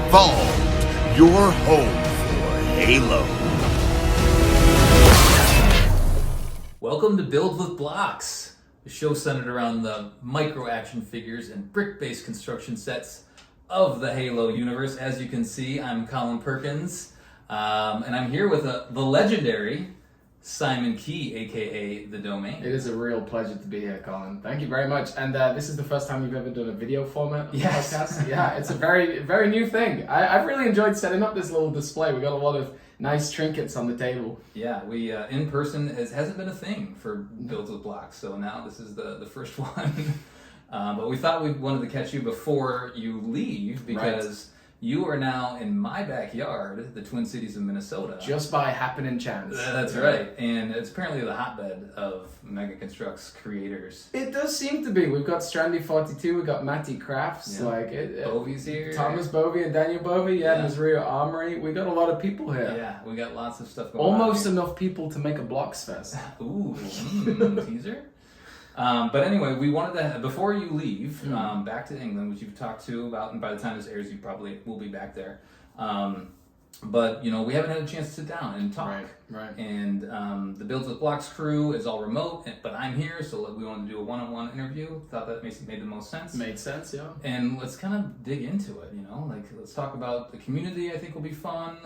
Evolved, your home for Halo. Welcome to Build with Blox, the show centered around the micro action figures and brick-based construction sets of the Halo universe. As you can see, I'm Colin Perkins, and I'm here with the legendary Simon Key, aka The Domain. It is a real pleasure to be here, Colin. Thank you very much. And this is the first time you've ever done a video format of the podcast. Yeah, it's a very, very new thing. I've really enjoyed setting up this little display. We got a lot of nice trinkets on the table. Yeah, we in person hasn't been a thing for Builds with Blox, so now this is the first one. But we thought we wanted to catch you before you leave because you are now in my backyard, the Twin Cities of Minnesota. Just by happening chance. That's right. And it's apparently the hotbed of Mega Construx creators. It does seem to be. We've got Strandy42, we've got Matty Crafts, Bovey's here. Thomas Bovey and Daniel Bovey, Missouri Armory. We got a lot of people here. Yeah, we got lots of stuff going on. Almost enough people to make a Blox Fest. Ooh, teaser. But anyway, we wanted to, before you leave back to England, which you've talked to about, and by the time this airs, you probably will be back there. But, you know, we haven't had a chance to sit down and talk. Right. And the Builds with Blox crew is all remote, but I'm here, so we wanted to do a one-on-one interview. Thought that made the most sense. Made sense, yeah. And let's kind of dig into it, you know? Like, let's talk about the community. I think will be fun.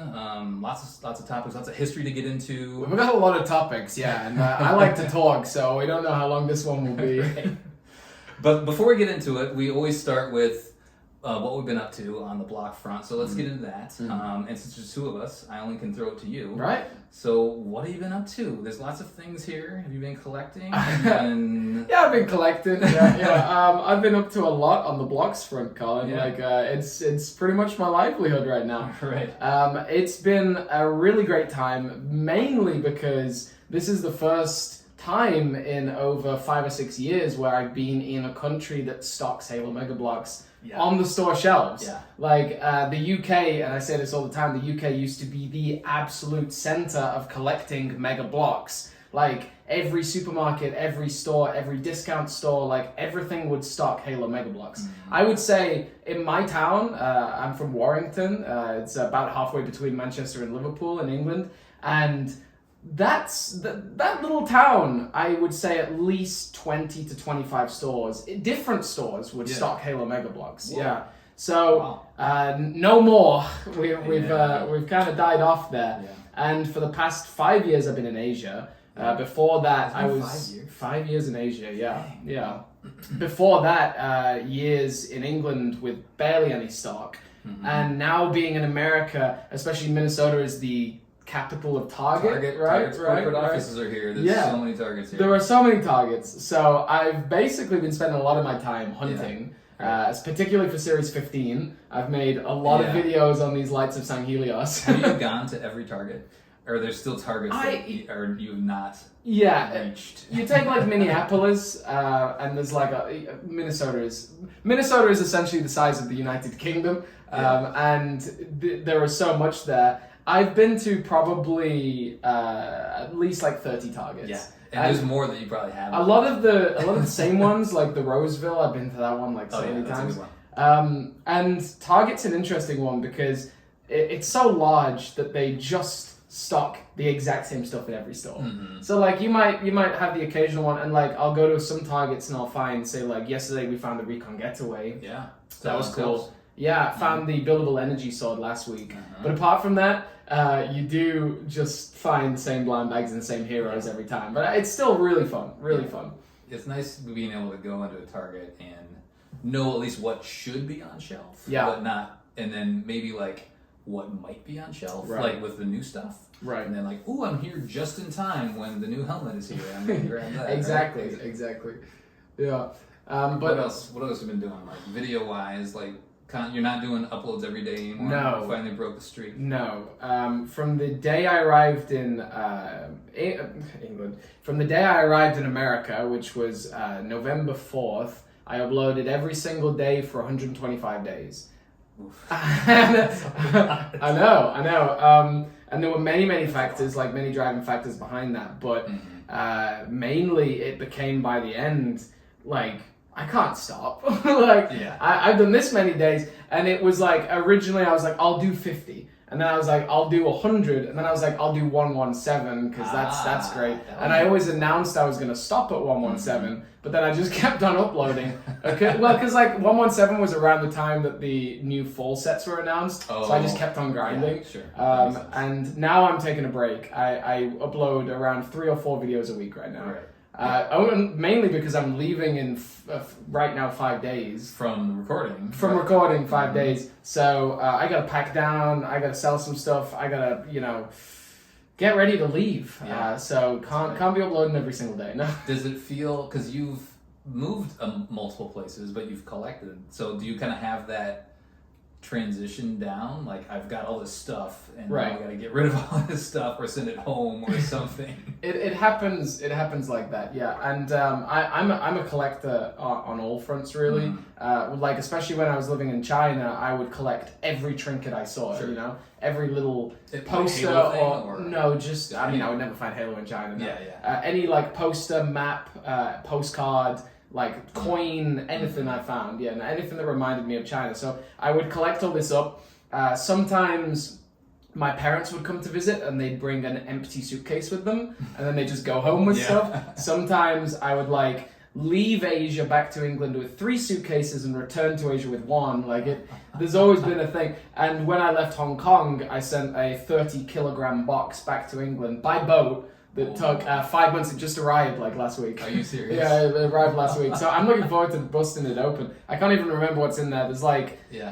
Lots of topics, lots of history to get into. We've got a lot of topics, yeah, and I like to talk, so we don't know how long this one will be. But before we get into it, we always start with what we've been up to on the block front. So let's get into that. And since there's two of us, I only can throw it to you. Right. So what have you been up to? There's lots of things here. Have you been collecting? Yeah, I've been collecting. Yeah. I've been up to a lot on the Blox front, Colin. Yeah. Like, it's pretty much my livelihood right now. Right. It's been a really great time, mainly because this is the first time in over 5 or 6 years where I've been in a country that stocks Halo Mega Blox on the store shelves. Yeah. Like the UK, and I say this all the time, the UK used to be the absolute center of collecting Mega Blox. Like every supermarket, every store, every discount store, like everything would stock Halo Mega Blox. I would say in my town, I'm from Warrington, it's about halfway between Manchester and Liverpool in England, and that little town, I would say at least 20 to 25 stores, different stores would stock Halo Mega Blox. Whoa. Yeah. So no more. We've kind of died off there. Yeah. And for the past 5 years, I've been in Asia. Before that, I was 5 years in Asia. Yeah, yeah. Before that, years in England with barely any stock, and now being in America, especially Minnesota, is the capital of Target, right? Corporate offices are here. There's so many Targets here. There are so many Targets. So I've basically been spending a lot of my time hunting, particularly for Series 15. I've made a lot of videos on these lights of San Helios. Have you gone to every Target? Or are there still Targets that you have not reached? You take like Minneapolis, and there's like Minnesota is essentially the size of the United Kingdom, and there is so much there. I've been to probably at least like 30 Targets. Yeah, and there's more that you probably haven't. A lot of the same ones, like the Roseville, I've been to that one like so many times. A good one. And Target's an interesting one because it's so large that they just stock the exact same stuff in every store. So like you might have the occasional one, and like I'll go to some Targets and I'll find, say like yesterday we found the Recon Getaway. Yeah, that was cool. Yeah, found the buildable energy sword last week. But apart from that, you do just find the same blind bags and the same heroes every time. But it's still really fun, fun. It's nice being able to go into a Target and know at least what should be on shelf, but not, and then maybe like what might be on shelf, like with the new stuff. Right. And then like, ooh, I'm here just in time when the new helmet is here. I'm going to grab that. Exactly. Yeah. But what else have you been doing? Like video-wise, like you're not doing uploads every day anymore? No. You finally broke the streak? No. From the day I arrived in England, from the day I arrived in America, which was November 4th, I uploaded every single day for 125 days. I know. And there were many factors, like many driving factors behind that, but mainly it became by the end, like, I can't stop. Like, Yeah. I've done this many days, and it was like, originally I was like, I'll do 50. And then I was like, I'll do 100. And then I was like, I'll do 117, because that's great. And I always announced I was going to stop at 117, but then I just kept on uploading. Okay, well, because like 117 was around the time that the new fall sets were announced, so I just kept on grinding. Yeah, sure. And now I'm taking a break. I upload around 3 or 4 videos a week right now. Right. Mainly because I'm leaving in right now 5 days. From recording. From recording 5 days. So I gotta pack down, I gotta sell some stuff, I gotta, get ready to leave. Yeah. So can't be uploading every single day, no. Does it feel, because you've moved multiple places, but you've collected, so do you kind of have that transition down? Like, I've got all this stuff, and now I gotta get rid of all this stuff or send it home or something. It happens like that, yeah. And I'm a collector on all fronts, really. Like, especially when I was living in China, I would collect every trinket I saw. Sure. Every little poster or no, just I would never find Halo in China. No. Yeah. Any like poster, map, postcard, like coin, anything I found, anything that reminded me of China. So I would collect all this up. Sometimes my parents would come to visit and they'd bring an empty suitcase with them, and then they just go home with stuff. Sometimes I would like leave Asia back to England with 3 suitcases and return to Asia with 1. There's always been a thing. And when I left Hong Kong, I sent a 30-kilogram box back to England by boat. That took 5 months. It just arrived like last week. Are you serious? Yeah, it arrived last week. So I'm looking forward to busting it open. I can't even remember what's in there. There's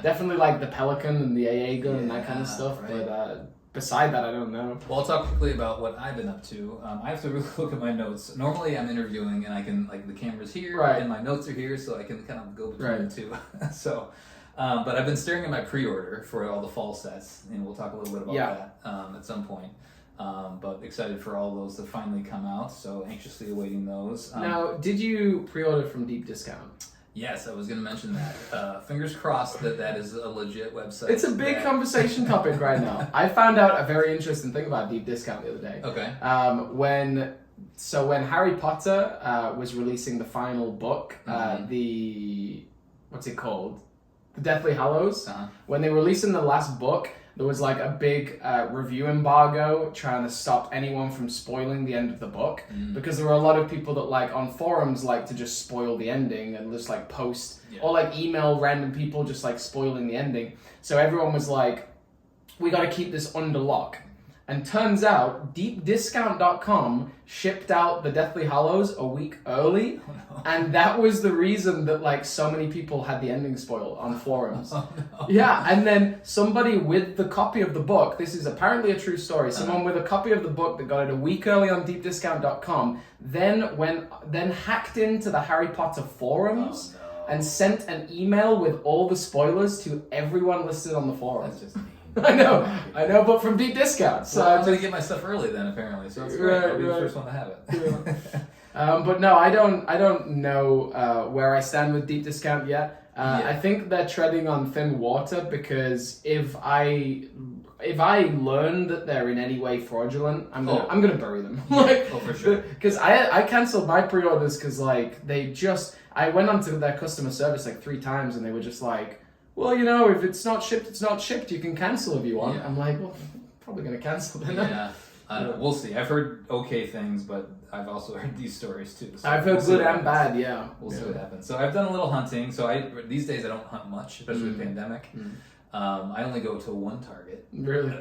definitely like the Pelican and the AA gun and that kind of stuff. Right. But beside that, I don't know. Well, I'll talk quickly about what I've been up to. I have to really look at my notes. Normally I'm interviewing and I can, the camera's here and my notes are here, so I can kind of go between the two. So, but I've been staring at my pre-order for all the fall sets, and we'll talk a little bit about that at some point. But excited for all those to finally come out, so anxiously awaiting those. Now, did you pre-order from Deep Discount? Yes, I was going to mention that. Fingers crossed that is a legit website. It's a big conversation topic right now. I found out a very interesting thing about Deep Discount the other day. Okay. When Harry Potter was releasing the final book, what's it called? The Deathly Hallows. When they were releasing the last book, there was like a big review embargo trying to stop anyone from spoiling the end of the book, because there were a lot of people that on forums like to just spoil the ending and just post or email random people just spoiling the ending. So everyone was like, we got to keep this under lock. And turns out deepdiscount.com shipped out the Deathly Hallows a week early. Oh, no. And that was the reason that so many people had the ending spoiled on forums. Oh, no. Yeah, and then somebody with the copy of the book, this is apparently a true story, someone with a copy of the book that got it a week early on deepdiscount.com, then hacked into the Harry Potter forums and sent an email with all the spoilers to everyone listed on the forums. That's just mean. I know, but from Deep Discount. So I'm going to get my stuff early then, apparently. So it's great. I'll be the first one to have it. But no, I don't know where I stand with Deep Discount yet. I think they're treading on thin water, because if I learn that they're in any way fraudulent, I'm gonna bury them. For sure. Because I canceled my pre-orders because I went onto their customer service 3 times and they were just like, well, if it's not shipped, it's not shipped. You can cancel if you want. Yeah. I'm like, well, I'm probably going to cancel then. Yeah. We'll see. I've heard okay things, but I've also heard these stories too. So I've heard good and bad, yeah. We'll see what happens. So I've done a little hunting. So these days I don't hunt much, especially with the pandemic. I only go to one Target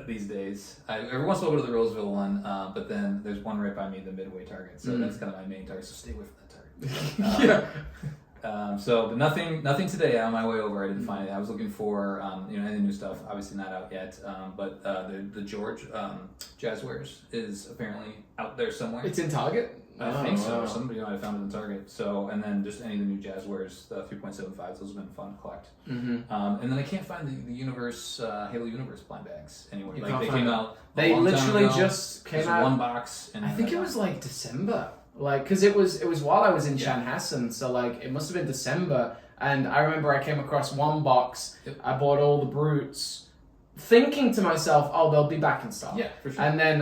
these days. Every once in a while I go to the Roseville one, but then there's one right by me, the Midway Target. So that's kind of my main target. So stay away from that Target. But nothing today on my way over. I didn't find it. I was looking for any new stuff. Obviously not out yet. But the George Jazzwares is apparently out there somewhere. It's in Target. I think so. Or somebody might have found it in Target. So, and then just any of the new Jazzwares, the 3.75s, those have been fun to collect. And then I can't find the Universe Halo Universe blind bags anywhere. They came out. They literally just came out. One box. And I think it was December. Because it was while I was in Chanhassen, so it must have been December, and I remember I came across one box. I bought all the brutes, thinking to myself, "Oh, they'll be back in stock." Yeah, for sure. And then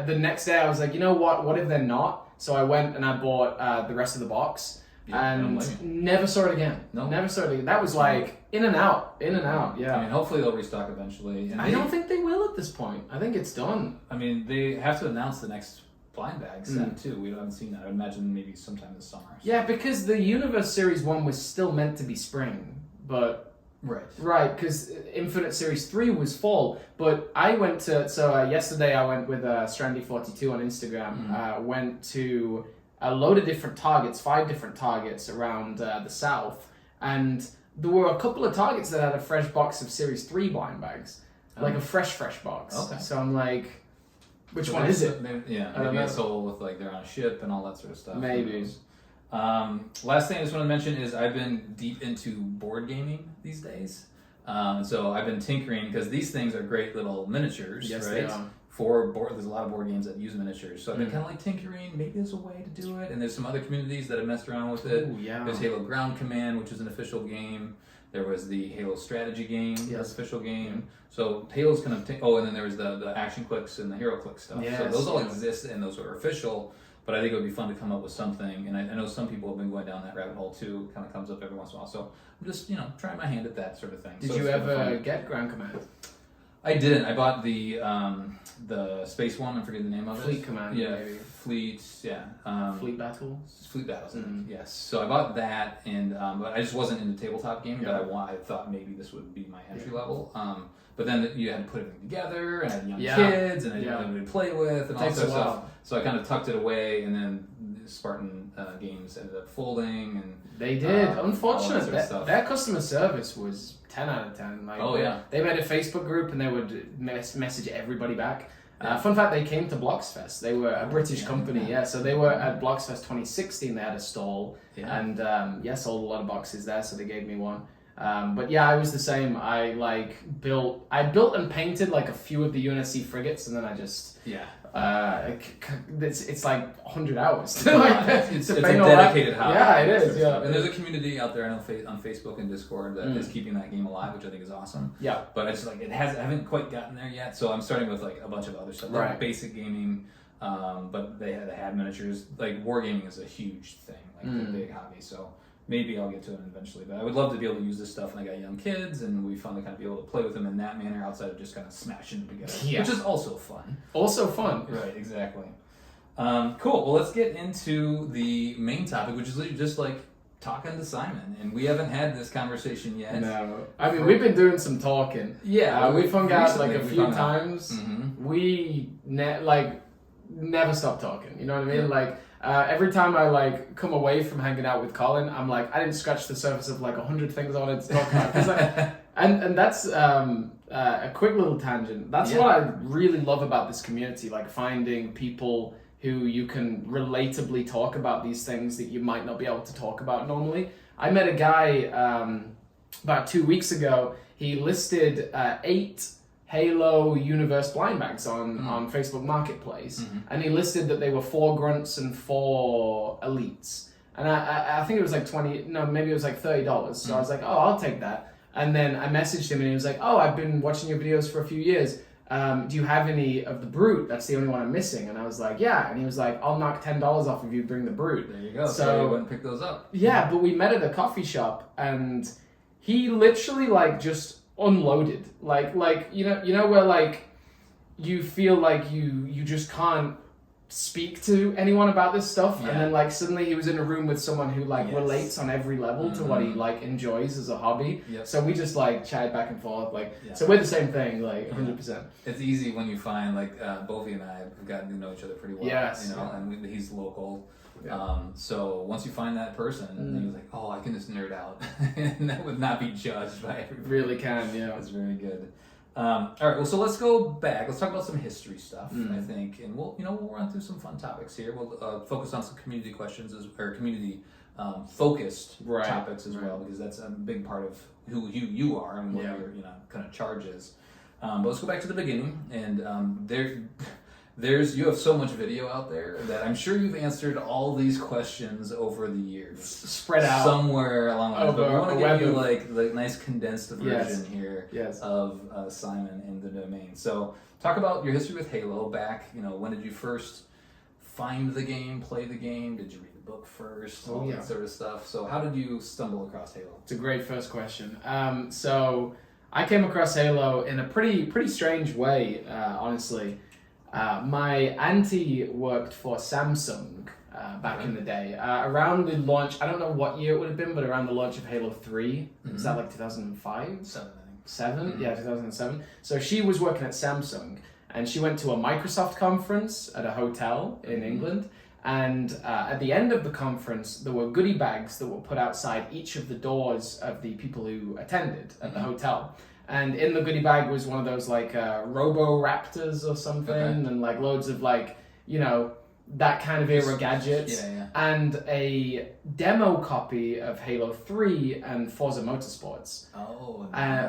the next day I was like, "You know what? What if they're not?" So I went and I bought the rest of the box. and never saw it again. No. Never saw it again. That was like in and out. Yeah. I mean, hopefully they'll restock eventually. And I don't think they will at this point. I think it's done. I mean, they have to announce the next blind bag set too. We haven't seen that. I would imagine maybe sometime this summer. So. Yeah, because the Universe Series 1 was still meant to be spring, but... Right, because Infinite Series 3 was fall, but I went to... So yesterday I went with Strandy42 on Instagram, went to a load of different targets, 5 different targets around the south, and there were a couple of targets that had a fresh box of Series 3 blind bags, like a fresh box. Okay. So I'm like... Which one is it? Maybe a soul with like they're on a ship and all that sort of stuff. Maybe. Last thing I just want to mention is I've been deep into board gaming these days. So I've been tinkering because these things are great little miniatures, yes, right? They are. For board, there's a lot of board games that use miniatures. So I've been kind of like tinkering. Maybe there's a way to do it. And there's some other communities that have messed around with it. Ooh, yeah. There's Halo Ground Command, which is an official game. There was the Halo strategy game, yes. official game. So Halo's kind of... and then there was the action clicks and the hero click stuff. Yes, so those all exist and those are official. But I think it would be fun to come up with something. And I know some people have been going down that rabbit hole too. It kind of comes up every once in a while. So I'm just, trying my hand at that sort of thing. Did so you ever get Ground Command? I didn't. I bought the space one. I'm forgetting the name of it. Fleet Command. Yeah, maybe. Fleet. Yeah. Fleet Battle. Fleet Battles. Yes. So I bought that, and but I just wasn't into tabletop gaming. Yeah. But I thought maybe this would be my entry level. But then you had to put everything together, and I had young kids, and I didn't have anybody to play with, and all that stuff. So I kind of tucked it away, and then Spartan Games ended up folding, and they did. Unfortunately, their customer service was 10 out of 10. Like, they made a Facebook group, and they would message everybody back. Fun fact, they came to Blox Fest. They were a British company, so they were at Blox Fest 2016. They had a stall, and sold a lot of boxes there, so they gave me one. But yeah, I was the same. I built and painted like a few of the UNSC frigates, and then I just it's like 100 hours. It's a dedicated hobby. Yeah, it is. Yeah, and there's a community out there on Facebook and Discord that is keeping that game alive, which I think is awesome. Yeah, but it's like I haven't quite gotten there yet. So I'm starting with like a bunch of other stuff, like basic gaming. But they had miniatures. Like wargaming is a huge thing, like a big hobby. So. Maybe I'll get to it eventually, but I would love to be able to use this stuff when I got young kids, and we fun to kind of be able to play with them in that manner outside of just kind of smashing them together, which is also fun. Right, exactly. Cool. Well, let's get into the main topic, which is just like talking to Simon, and we haven't had this conversation yet. No, I mean we've been doing some talking. Yeah, we've hung out like a few times. We never stop talking. You know what I mean? Like. Every time I come away from hanging out with Colin, I'm like, I didn't scratch the surface of 100 things I wanted to talk about. And that's a quick little tangent. That's what I really love about this community, finding people who you can relatably talk about these things that you might not be able to talk about normally. I met a guy about 2 weeks ago. He listed 8 Halo Universe blind bags on Facebook Marketplace, and he listed that they were 4 grunts and 4 elites, and I think it was maybe it was $30. So I was like, oh, I'll take that. And then I messaged him, and he was like, oh, I've been watching your videos for a few years. Do you have any of the Brute? That's the only one I'm missing. And I was like, yeah. And he was like, I'll knock $10 off if you bring the Brute. There you go. So you went and picked those up. Yeah, but we met at a coffee shop, and he literally just unloaded, you know where you feel like you just can't speak to anyone about this stuff, and then suddenly he was in a room with someone who relates on every level to what he enjoys as a hobby. So we just chatted back and forth, so we're the same thing, 100%. It's easy when you find both he and I have gotten to know each other pretty well. And he's local. So once you find that person, and he's like, oh, I can just nerd out, and that would not be judged by everybody. Really can, yeah. It's very good. All right, well, so let's go back. Let's talk about some history stuff, I think, and we'll run through some fun topics here. We'll focus on some community questions or community focused topics as well, because that's a big part of who you are and what your kind of charge is. But let's go back to the beginning, and you have so much video out there that I'm sure you've answered all these questions over the years. Spread out. Somewhere along the way. But we want to give you the nice condensed version here of Simon in the domain. So talk about your history with Halo back, when did you first find the game, play the game? Did you read the book first, Oh, all yeah. that sort of stuff. So how did you stumble across Halo? It's a great first question. So I came across Halo in a pretty strange way, honestly. My auntie worked for Samsung back in the day. Around the launch, I don't know what year it would have been, but around the launch of Halo 3, was that like 2005? 7, I think. 7? Mhm. Yeah, 2007. So she was working at Samsung, and she went to a Microsoft conference at a hotel in England. And at the end of the conference, there were goodie bags that were put outside each of the doors of the people who attended at the hotel. And in the goodie bag was one of those like Robo Raptors or something, and like loads of like, you know, that kind of era gadgets, and a demo copy of Halo 3 and Forza Motorsports,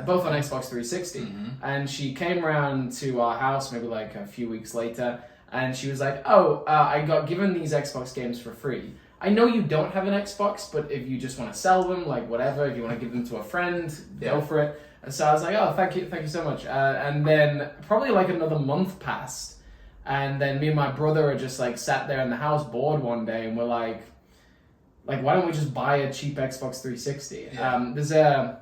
both on Xbox 360. And she came around to our house maybe like a few weeks later, and she was like, I got given these Xbox games for free. I know you don't have an Xbox, but if you just want to sell them, like whatever, if you want to give them to a friend, go for it. And so I was like, oh, thank you so much. And then probably like another month passed, and then me and my brother are just like sat there in the house bored one day, and we're like, why don't we just buy a cheap Xbox 360? There's a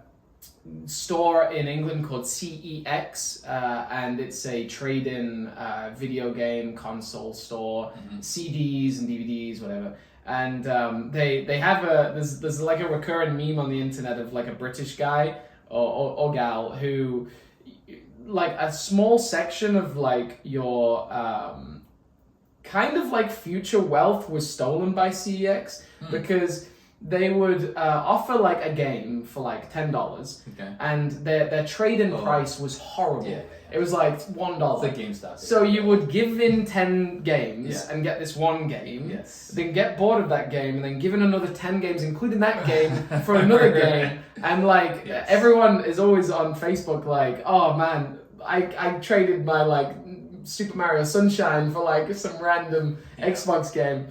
store in England called CEX, and it's a trade-in video game console store, CDs and DVDs, whatever. And they have there's like a recurring meme on the internet of like a British guy or gal who, like, a small section of like your kind of like future wealth was stolen by CEX, because they would offer like a game for like $10, and their trade-in price was horrible. It was like $1. It's like GameStop. So you would give in 10 games and get this one game, then get bored of that game, and then give in another 10 games, including that game, for another game. And like everyone is always on Facebook like, oh man, I traded my like Super Mario Sunshine for like some random Xbox game.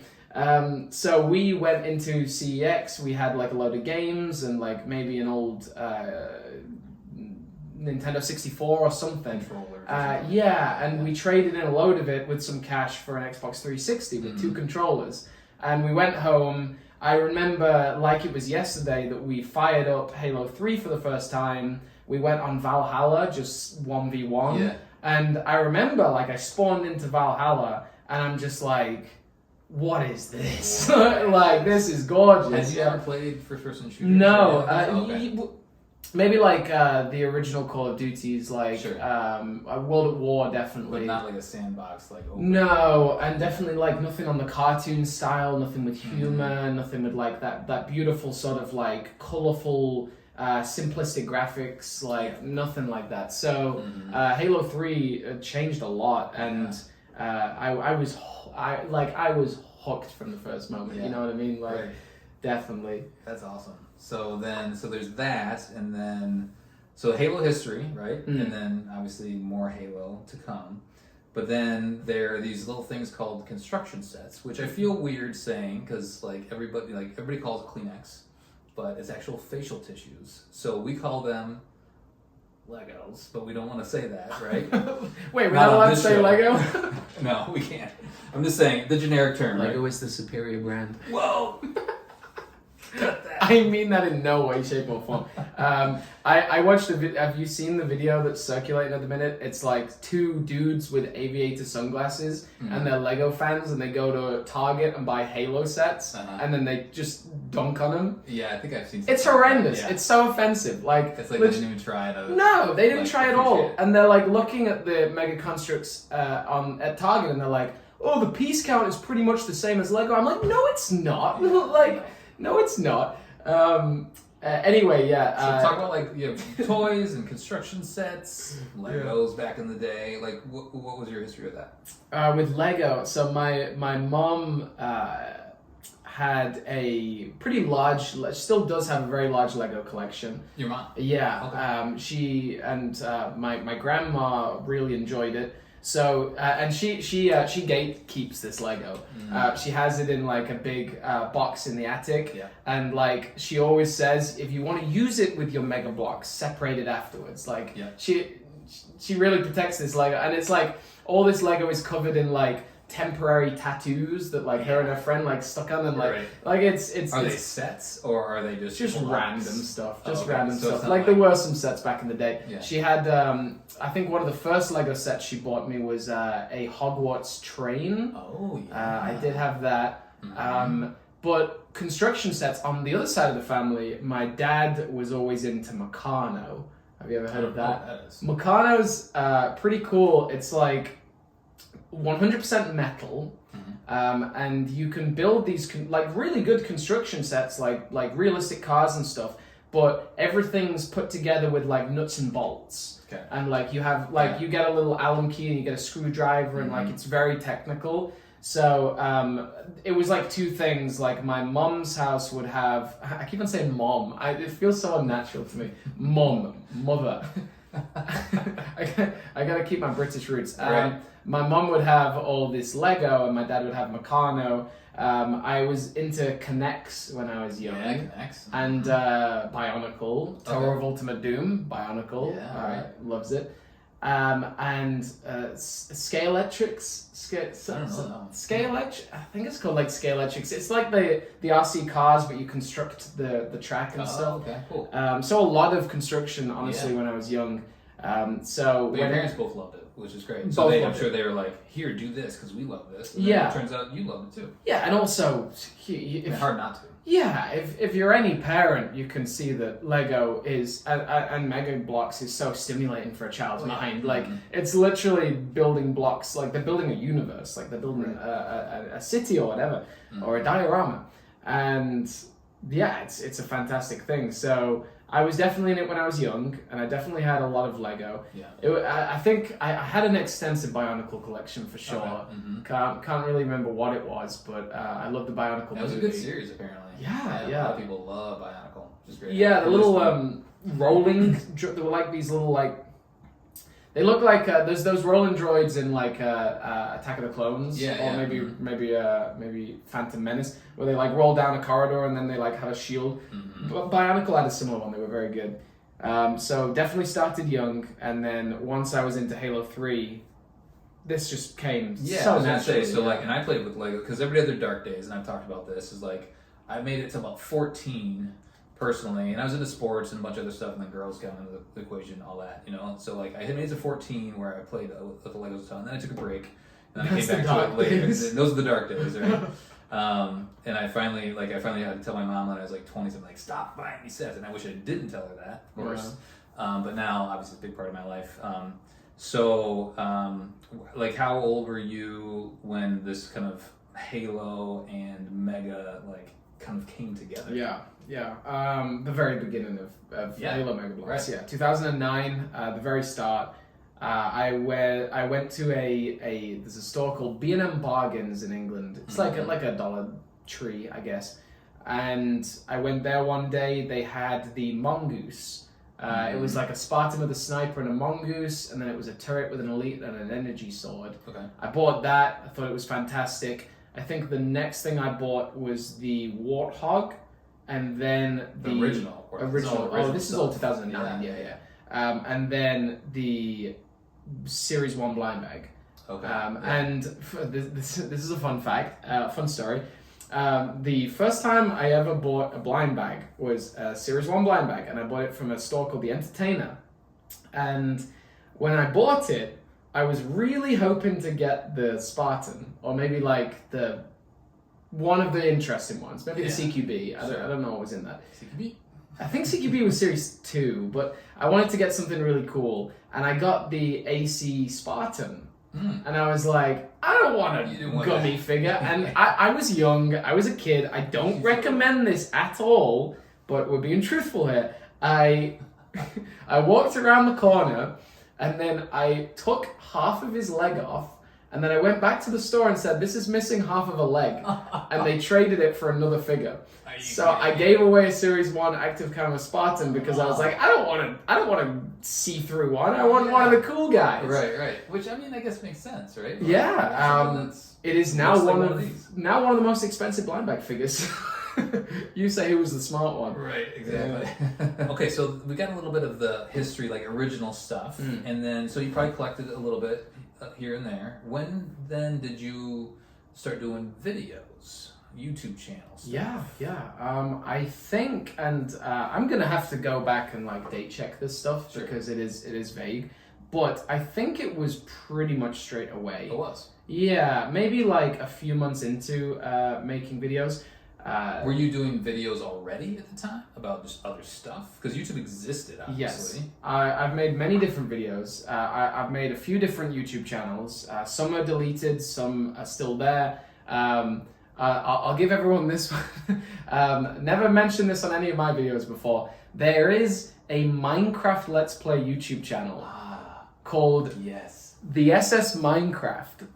So we went into CEX, we had like a load of games and like maybe an old Nintendo 64 or something. And we traded in a load of it with some cash for an Xbox 360 with 2 controllers. And we went home. I remember like it was yesterday that we fired up Halo 3 for the first time. We went on Valhalla, just 1v1. And I remember like I spawned into Valhalla and I'm just like, what is this? Like, this is gorgeous. Have you ever played first-person shooters? No. Maybe like the original Call of Duties, like World at War, definitely. But not like a sandbox, like open. No, and definitely like nothing on the cartoon style, nothing with humor, nothing with like that beautiful sort of like colorful, simplistic graphics, like nothing like that. So Halo 3 changed a lot, and I was hooked from the first moment. You know what I mean? Like, definitely. That's awesome. So there's that, and then so Halo history, right? And then obviously more Halo to come. But then there are these little things called construction sets, which I feel weird saying because like everybody calls it Kleenex, but it's actual facial tissues. So we call them Legos, but we don't want to say that, right? Wait, we're not allowed to say Lego? No, we can't. I'm just saying the generic term. Lego is the superior brand. Whoa! Cut that. I mean that in no way, shape, or form. I watched have you seen the video that's circulating at the minute? It's like 2 dudes with aviator sunglasses, and they're Lego fans, and they go to Target and buy Halo sets, and then they just dunk on them. Yeah, I think I've seen. It's horrendous. Yeah. It's so offensive. Like, it's like they didn't even try to. No, they didn't try at all. And they're like looking at the Mega Construx at Target, and they're like, "Oh, the piece count is pretty much the same as Lego." I'm like, "No, it's not." Like. No, it's not. Anyway, So talk about like toys and construction sets, Legos back in the day. Like, what was your history with that? With Lego, so my mom had a pretty large, still does have a very large Lego collection. Your mom? Yeah. Okay. She and my grandma really enjoyed it. So and she gatekeeps this Lego. She has it in like a big box in the attic, and like she always says, if you want to use it with your Mega Bloks, separate it afterwards. Like she really protects this Lego, and it's like all this Lego is covered in like temporary tattoos that like her and her friend like stuck on, and Right. like it's Are they sets or are they just random stuff? Just okay. random So it's stuff. not Like there were some sets back in the day. Yeah. She had, I think one of the first Lego sets she bought me was a Hogwarts train. Oh yeah. I did have that. But construction sets on the other side of the family, my dad was always into Meccano. Have you ever heard of that? That is. Meccano's pretty cool. It's like 100% metal. And you can build these like really good construction sets, like realistic cars and stuff. But everything's put together with like nuts and bolts. Okay. And like you have like you get a little Allen key and you get a screwdriver and like it's very technical. So it was like two things. Like my mom's house would have. I keep on saying mom. It feels so unnatural to me. Mother. I gotta keep my British roots. Right. My mom would have all this Lego, and my dad would have Meccano. I was into Connects when I was young. Yeah, Connects. And Bionicle, Tower Okay. of Ultimate Doom, Bionicle, Yeah, right. loves it. And Scalextrics, I don't know that one. Scalextric, I think it's called like Scalextrics. It's like the RC cars, but you construct the track and stuff. Okay, cool. So a lot of construction, honestly, when I was young. So But your when parents both loved it, which is great. Both So I'm loved sure they were like, "Here, do this because we love this." And Yeah. It turns out you love it too. yeah, and also It's hard not to. Yeah, if you're any parent, you can see that Lego is and Mega Blox is so stimulating for a child's mind. Like it's literally building blocks, like they're building a universe, like they're building a city or whatever, or a diorama, and yeah, it's a fantastic thing. So I was definitely in it when I was young, and I definitely had a lot of Lego. Yeah. I think I had an extensive Bionicle collection for sure. Okay. Can't really remember what it was, but I love the Bionicle. That was a movie. good series, apparently. Yeah, A lot of people love Bionicle, which is great. Yeah, the little Coolest one. rolling. They were like these little like. They look like there's those rolling droids in like Attack of the Clones, or maybe Phantom Menace, where they like roll down a corridor and then they like have a shield. But Bionicle had a similar one. They were very good. So definitely started young, and then once I was into Halo 3, this just came Yeah, so I was gonna naturally. say, so like, and I played with Lego because every other Dark Days, and I've talked about this, is like I made it to about 14 personally, and I was into sports and a bunch of other stuff, and then girls got into the equation, all that, you know. So like, I had made it to 14 where I played with the Legos a ton, and then I took a break, and then I That's came the back to it dark later. days. Those are the dark days, right? And I finally had to tell my mom when I was like 20 something, like, stop buying these sets, and I wish I didn't tell her that, of course. But now, obviously, it's a big part of my life. Like, how old were you when this kind of Halo and Mega, like, kind of came together? Yeah. The very beginning of Halo Mega Blox. Right. Yeah, 2009, the very start. I went to there's a store called B&M Bargains in England. It's like a Dollar Tree, I guess. And I went there one day. They had the Mongoose. It was like a Spartan with a sniper and a Mongoose, and then it was a turret with an elite and an energy sword. Okay. I bought that. I thought it was fantastic. I think the next thing I bought was the Warthog, and then the original. Oh, this is all 2009. Yeah. And then the Series 1 blind bag. Okay. And this is a fun fact, fun story. The first time I ever bought a blind bag was a Series 1 blind bag, and I bought it from a store called The Entertainer. And when I bought it, I was really hoping to get the Spartan, or maybe like one of the interesting ones, maybe the CQB. I don't know what was in that. CQB? I think CQB was Series 2, but I wanted to get something really cool, and I got the AC Spartan. And I was like, I don't want a gummy figure. And I was young, I was a kid, I don't recommend this at all, but we're being truthful here. I walked around the corner, and then I took half of his leg off, and then I went back to the store and said, this is missing half of a leg. And they traded it for another figure. So I gave away a Series 1 Active Camo Spartan because I was like, I don't want a see-through one. I want one of the cool guys. Right. Which, I mean, I guess makes sense, right? Like, Yeah. It is now one of the most expensive blind bag figures. You say who was the smart one. Right, exactly. Okay, so we got a little bit of the history, like original stuff, and then so you probably collected a little bit here and there. When then did you start doing videos, YouTube channels? Yeah. I think, and I'm gonna have to go back and like date check this stuff because it is vague. But I think it was pretty much straight away. It was. Yeah, maybe like a few months into making videos. Were you doing videos already at the time about just other stuff? Because YouTube existed, obviously. Yes, I've made many different videos. I've made a few different YouTube channels. Some are deleted, some are still there. I'll give everyone this one. Never mentioned this on any of my videos before. There is a Minecraft Let's Play YouTube channel called The SS Minecraft.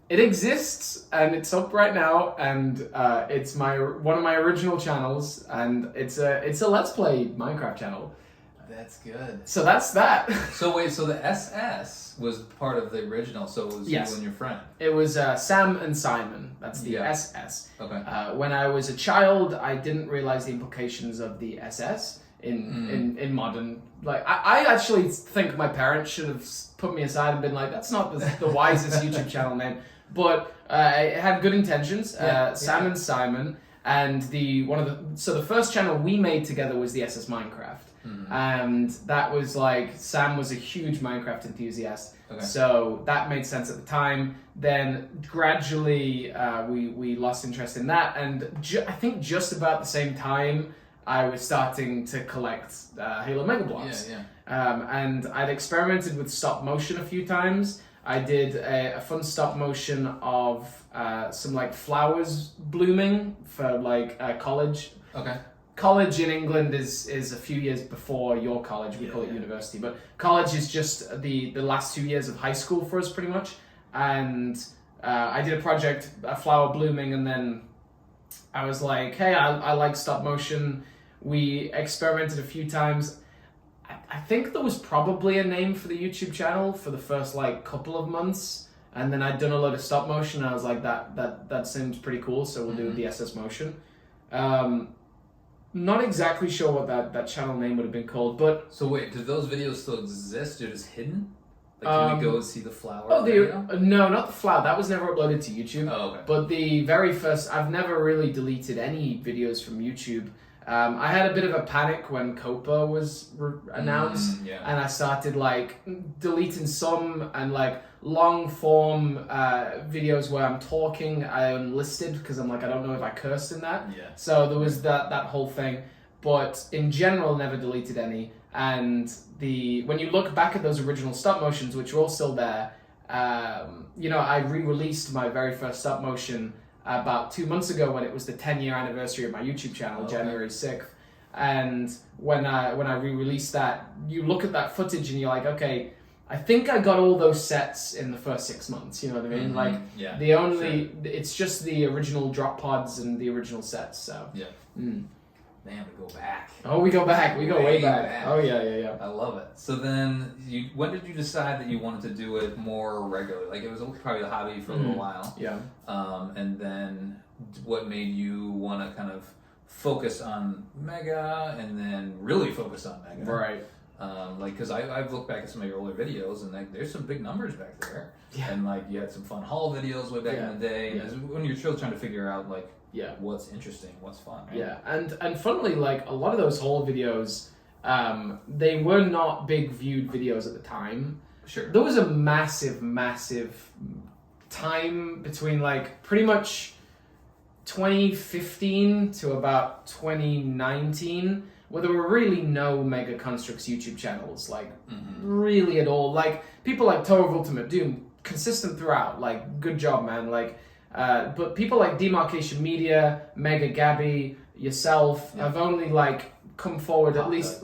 It exists and it's up right now, and it's one of my original channels, and it's a Let's Play Minecraft channel. That's good. So that's that. So wait, so the SS was part of the original, so it was you and your friend. It was Sam and Simon. That's the SS. Okay. When I was a child, I didn't realize the implications of the SS in modern. Like I actually think my parents should have put me aside and been like, that's not the wisest YouTube channel name. But it had good intentions. Sam and Simon, and the first channel we made together was the SS Minecraft, and that was like Sam was a huge Minecraft enthusiast, so that made sense at the time. Then gradually we lost interest in that, and I think just about the same time I was starting to collect Halo Mega Bloks. And I'd experimented with stop motion a few times. I did a fun stop motion of some like flowers blooming for like college. Okay. College in England is a few years before your college. We call it university, but college is just the last 2 years of high school for us, pretty much. And I did a project, a flower blooming, and then I was like, hey, I like stop motion. We experimented a few times. I think there was probably a name for the YouTube channel for the first like couple of months, and then I'd done a load of stop motion, and I was like, that seems pretty cool, so we'll do the SS motion. Not exactly sure what that channel name would have been called, but... So wait, do those videos still exist? They're just hidden? Like, can we go see the flower No, not the flower. That was never uploaded to YouTube. Oh, okay. But the very first... I've never really deleted any videos from YouTube. I had a bit of a panic when Copa was announced, and I started like deleting some, and like long form videos where I'm talking, I unlisted because I'm like, I don't know if I cursed in that. So there was that whole thing, but in general, never deleted any. And when you look back at those original stop motions, which are all still there, I re-released my very first stop motion about 2 months ago when it was the 10-year anniversary of my YouTube channel, January 6th. And when I re-released that, you look at that footage and you're like, okay, I think I got all those sets in the first 6 months, you know what I mean? It's just the original drop pods and the original sets, so. Man, we go back. Oh, we go back. We go way back. Oh, yeah. I love it. So then, when did you decide that you wanted to do it more regularly? Like, it was probably a hobby for a little while. Yeah. And then, what made you want to kind of focus on Mega, and then really focus on Mega? Right. Because I've looked back at some of your older videos, and like, there's some big numbers back there. Yeah. And like, you had some fun haul videos way back in the day. Yeah. When you're still trying to figure out like, what's interesting, what's fun, right? Yeah, and funnily, like a lot of those haul videos, they were not big viewed videos at the time. Sure. There was a massive time between like pretty much 2015 to about 2019 where there were really no Mega Construx YouTube channels, like really at all. Like people like Tower of Ultimate Doom, consistent throughout, like good job, man. Like but people like Demarcation Media, Mega Gabby, yourself have only like come forward at least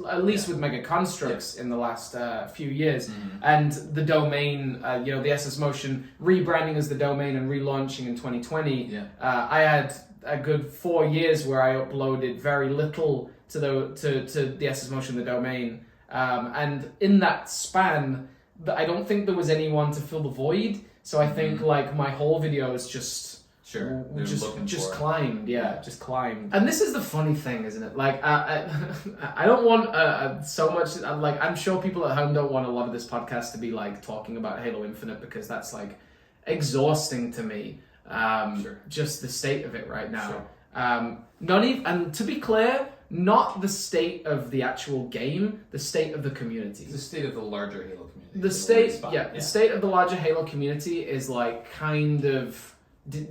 with Mega Construx in the last few years, and the domain, the SS Motion rebranding as the domain and relaunching in 2020. I had a good 4 years where I uploaded very little to the SS Motion, the domain, and in that span, I don't think there was anyone to fill the void. So I think like my whole videos just Sure. They're looking just for it. climbed, just climbed. And this is the funny thing, isn't it? Like, I don't want so much. Like, I'm sure people at home don't want a lot of this podcast to be like talking about Halo Infinite because that's like exhausting to me. Sure. Just the state of it right now. Sure. Not even, and to be clear, not the state of the actual game, the state of the community. The state of the larger Halo community. The state, the state of the larger Halo community is like kind of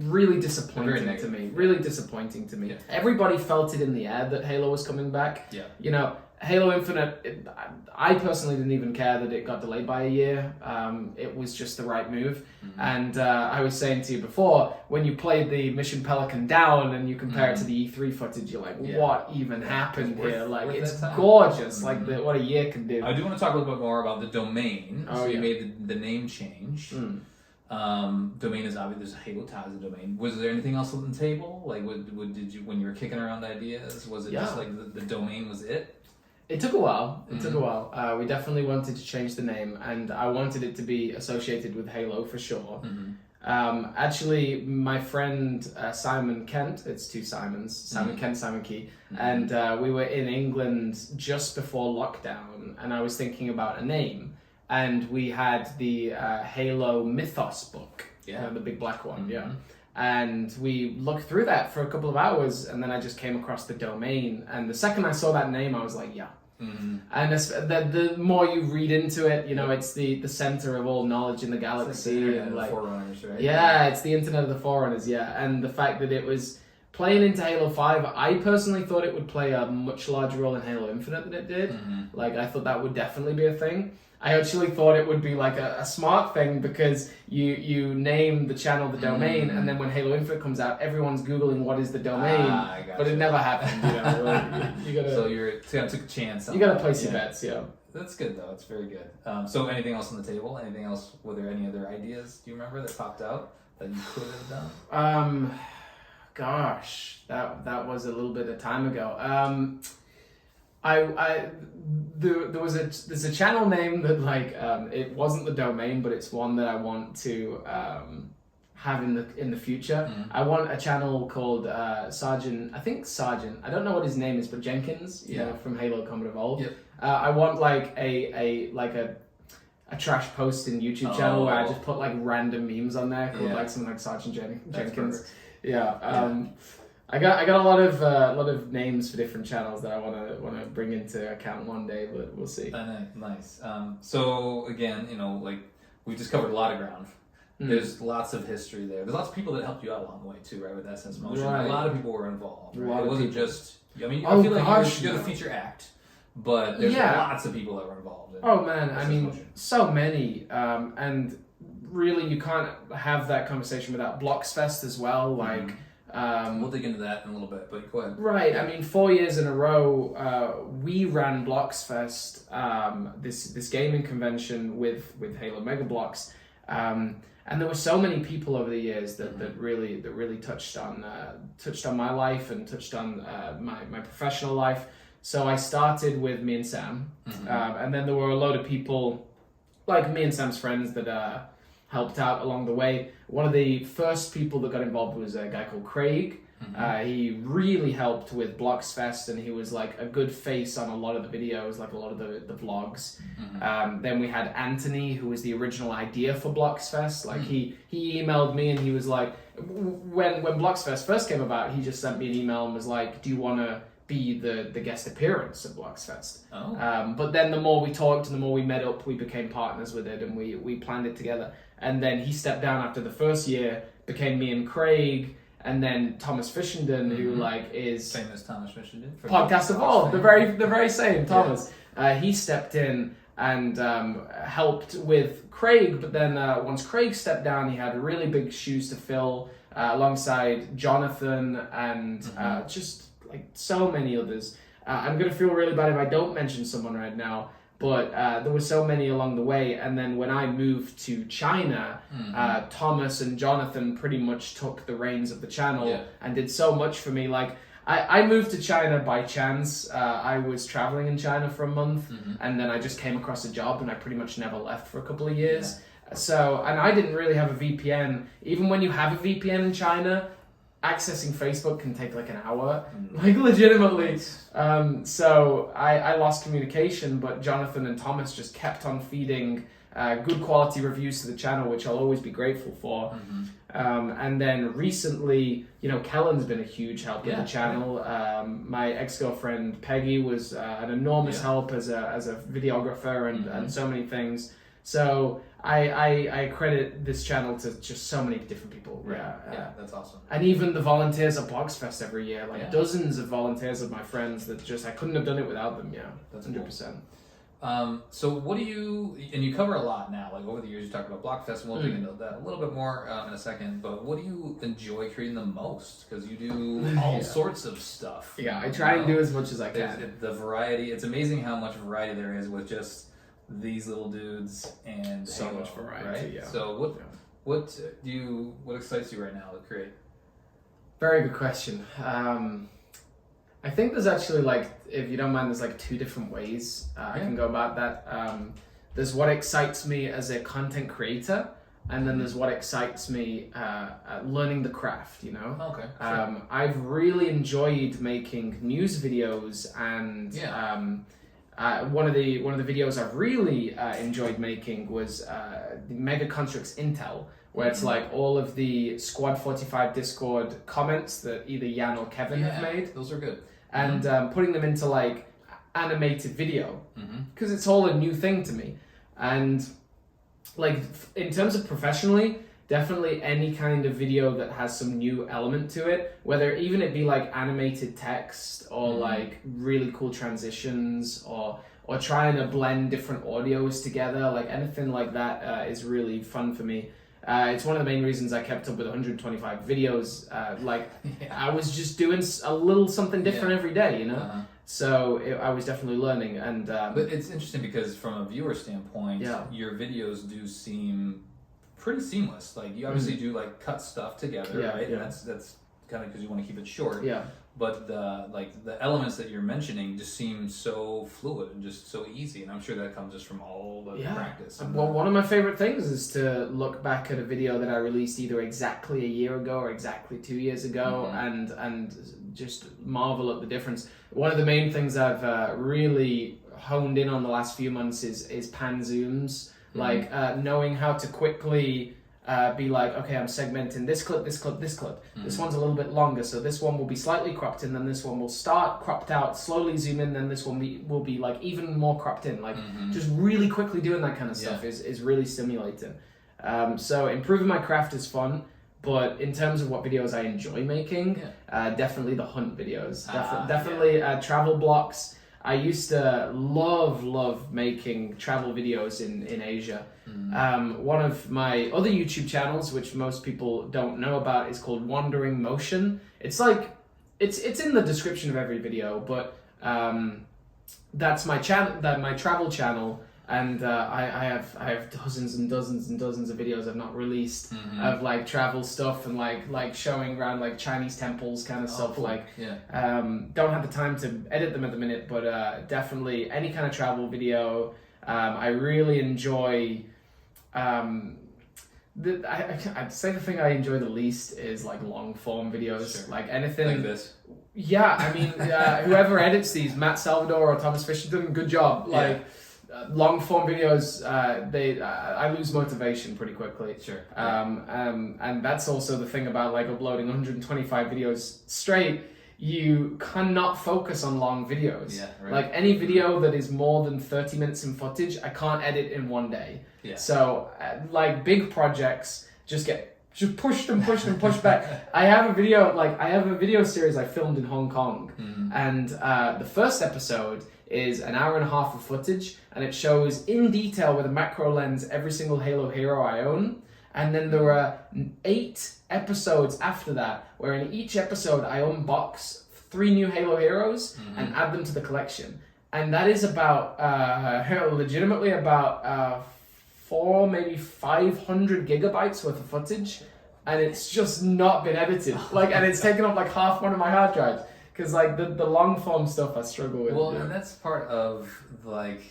really disappointing to me. Really disappointing to me. Yeah. Everybody felt it in the air that Halo was coming back. Yeah. You know, Halo Infinite, I personally didn't even care that it got delayed by a year. It was just the right move. Mm-hmm. And I was saying to you before, when you played the Mission Pelican down and you compare it to the E3 footage, you're like, what even happened here? Like, it's gorgeous. Like, what a year can do. I do want to talk a little bit more about the domain. Oh, so you made the name change. Domain is obvious. There's Halo ties a domain. Was there anything else on the table? Like, did you, when you were kicking around ideas, was it just like the domain was it? It took a while. It took a while. We definitely wanted to change the name, and I wanted it to be associated with Halo for sure. Actually, my friend Simon Kent, it's two Simons, Simon Kent, Simon Key, and we were in England just before lockdown, and I was thinking about a name, and we had the Halo Mythos book, the big black one, and we looked through that for a couple of hours, and then I just came across the domain, and the second I saw that name, I was like, And the more you read into it, you know, it's the center of all knowledge in the galaxy. It's like the Forerunners, right? Yeah, it's the Internet of the Forerunners, and the fact that it was playing into Halo 5, I personally thought it would play a much larger role in Halo Infinite than it did. Like, I thought that would definitely be a thing. I actually thought it would be like a smart thing because you name the channel the domain, and then when Halo Infinite comes out, everyone's Googling what is the domain, but it never happened. You know, you gotta. So you took a chance. You gotta place your bets, That's good though. It's very good. So anything else on the table? Anything else? Were there any other ideas? Do you remember that popped out that you could have done? Gosh, that was a little bit of time ago. There's a channel name that like it wasn't the domain, but it's one that I want to have in the future. I want a channel called Sergeant. I don't know what his name is, but Jenkins, you know, from Halo Combat Evolved. Yep. I want like a trash posting YouTube channel where I just put like random memes on there called like something like Sergeant Jenkins. I got a lot of names for different channels that I want to bring into account one day, but we'll see. Nice. So again, you know, like we just covered a lot of ground. There's lots of history there. There's lots of people that helped you out along the way too, right? With Essence Motion, Right. a lot of people were involved. Right? It wasn't just. I mean, Oh, I feel like gosh, you're the feature act, but there's lots of people that were involved. Oh man, I Essence mean, Motion. so many, and really you can't have that conversation without Blox Fest as well. Like. We'll dig into that in a little bit, but go ahead. Right, I mean, 4 years in a row, we ran Blox Fest, this gaming convention with Halo Mega Blox, and there were so many people over the years that really touched on my life and touched on my professional life. So I started with me and Sam, and then there were a load of people, like me and Sam's friends, that helped out along the way. One of the first people that got involved was a guy called Craig. He really helped with Blox Fest, and he was like a good face on a lot of the videos, like a lot of the vlogs. Then we had Anthony, who was the original idea for Blox Fest. Like he emailed me and he was like, when Blox Fest first came about, he just sent me an email and was like, do you want to be the guest appearance at Blox Fest? But then the more we talked and the more we met up, we became partners with it, and we planned it together. And then he stepped down after the first year, became me and Craig, and then Thomas Fishenden, who like is famous Thomas Fishenden, Podcast Evolved, the very same Thomas. He stepped in and helped with Craig, but then once Craig stepped down, he had really big shoes to fill alongside Jonathan and just like so many others. I'm gonna feel really bad if I don't mention someone right now, but there were so many along the way. And then when I moved to China, Thomas and Jonathan pretty much took the reins of the channel and did so much for me. Like I moved to China by chance. I was traveling in China for a month, and then I just came across a job, and I pretty much never left for a couple of years. So, and I didn't really have a VPN. Even when you have a VPN in China, accessing Facebook can take like an hour, like legitimately. So I lost communication, but Jonathan and Thomas just kept on feeding good quality reviews to the channel, which I'll always be grateful for. And then recently, Colin's been a huge help with the channel. My ex-girlfriend Peggy was an enormous help as a videographer and so many things. So I credit this channel to just so many different people. Right. Yeah, that's awesome. And even the volunteers at Blox Fest every year, dozens of volunteers of my friends that just, I couldn't have done it without them. Yeah, that's 100%. Cool. So what do you, and you cover a lot now, like over the years you talked about Blox Fest, and we'll dig into that a little bit more in a second, but what do you enjoy creating the most? Because you do all sorts of stuff. Yeah, I try and do as much as I can. The variety, it's amazing how much variety there is with just these little dudes and so Halo, much variety, right? yeah. So what excites you right now to create? Very good question. I think there's actually, like, if you don't mind, there's like two different ways I can go about that. There's what excites me as a content creator, and then there's what excites me learning the craft, Okay. Sure. I've really enjoyed making news videos, and one of the videos I've really enjoyed making was the Mega Construx Intel, where it's like all of the Squad 45 Discord comments that either Jan or Kevin have made. Those are good. And putting them into like animated video, because it's all a new thing to me. And like in terms of professionally, definitely any kind of video that has some new element to it, whether even it be like animated text or like really cool transitions or trying to blend different audios together, like anything like that is really fun for me. It's one of the main reasons I kept up with 125 videos. I was just doing a little something different every day, So I was definitely learning. And but it's interesting because from a viewer standpoint, your videos do seem pretty seamless. Like you obviously do like cut stuff together, right? And that's kind of because you want to keep it short. Yeah. But the elements that you're mentioning just seem so fluid and just so easy, and I'm sure that comes just from all the practice. Well, one of my favorite things is to look back at a video that I released either exactly a year ago or exactly 2 years ago, and just marvel at the difference. One of the main things I've really honed in on the last few months is pan zooms, like knowing how to quickly be like, okay, I'm segmenting this clip, this clip, this clip. This one's a little bit longer, so this one will be slightly cropped in, then this one will start cropped out, slowly zoom in, then this one will be like even more cropped in. Like just really quickly doing that kind of stuff is really stimulating. So improving my craft is fun, but in terms of what videos I enjoy making, definitely the hunt videos. Definitely travel blocks. I used to love making travel videos in Asia. One of my other YouTube channels, which most people don't know about, is called Wandering Motion. It's like it's in the description of every video, but that's my travel channel, and I have dozens and dozens and dozens of videos I've not released of like travel stuff and like showing around like Chinese temples kind of stuff. Cool. Don't have the time to edit them at the minute, but definitely any kind of travel video. I really enjoy. I'd say the thing I enjoy the least is like long form videos, like anything like this. Yeah, I mean, whoever edits these, Matt Salvador or Thomas Fisher, did a good job. Like long form videos, I lose motivation pretty quickly. Sure. And that's also the thing about like uploading 125 videos straight. You cannot focus on long videos. Yeah, right. Like any video that is more than 30 minutes in footage, I can't edit in one day. Yeah. So like big projects just pushed and pushed back. I have a video series I filmed in Hong Kong, and the first episode is an hour and a half of footage, and it shows in detail with a macro lens every single Halo hero I own. And then there are 8 episodes after that, where in each episode I unbox 3 new Halo heroes and add them to the collection. And that is about, legitimately about 400, maybe 500 gigabytes worth of footage. And it's just not been edited. And it's taken up like half one of my hard drives. Because like the long form stuff I struggle with. Well, and that's part of like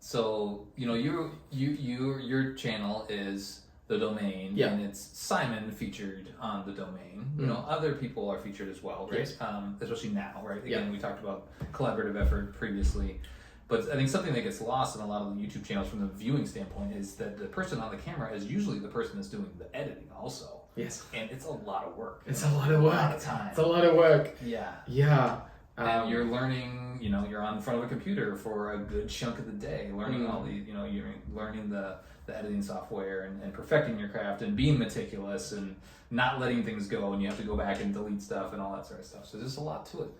So your channel is the domain, Yeah. and it's Simon featured on the domain. Other people are featured as well, right? Yes. Especially now, right? Yeah. Again, we talked about collaborative effort previously, but I think something that gets lost in a lot of the YouTube channels from the viewing standpoint is that the person on the camera is usually the person that's doing the editing also. Yes. And it's a lot of work. It's a lot of work. A lot of time. It's a lot of work. Yeah. Yeah. And you're learning, you're on front of a computer for a good chunk of the day, learning all the, you're learning the editing software and perfecting your craft and being meticulous and not letting things go, and you have to go back and delete stuff and all that sort of stuff. So there's a lot to it.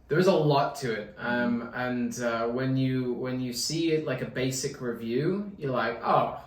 There is a lot to it, and when you see it like a basic review, you're like, oh,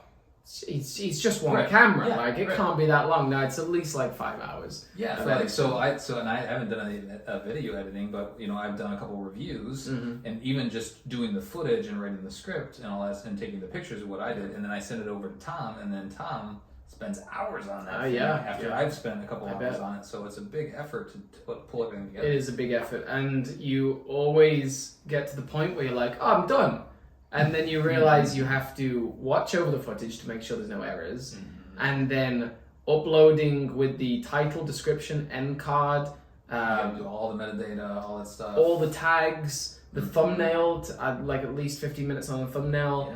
it's just one Right. camera, Yeah, like it right. can't be that long. No, it's at least like 5 hours. Yeah, Like, so I haven't done a video editing, but I've done a couple reviews, and even just doing the footage and writing the script and all that, and taking the pictures of what I did, and then I send it over to Tom, and then Tom spends hours on that thing after I've spent a couple hours on it. So it's a big effort to pull everything together. It is a big effort, and you always get to the point where you're like, oh, I'm done. And then you realize you have to watch over the footage to make sure there's no errors, and then uploading with the title, description, end card, do all the metadata, all that stuff, all the tags, the thumbnail, to add like at least 15 minutes on the thumbnail.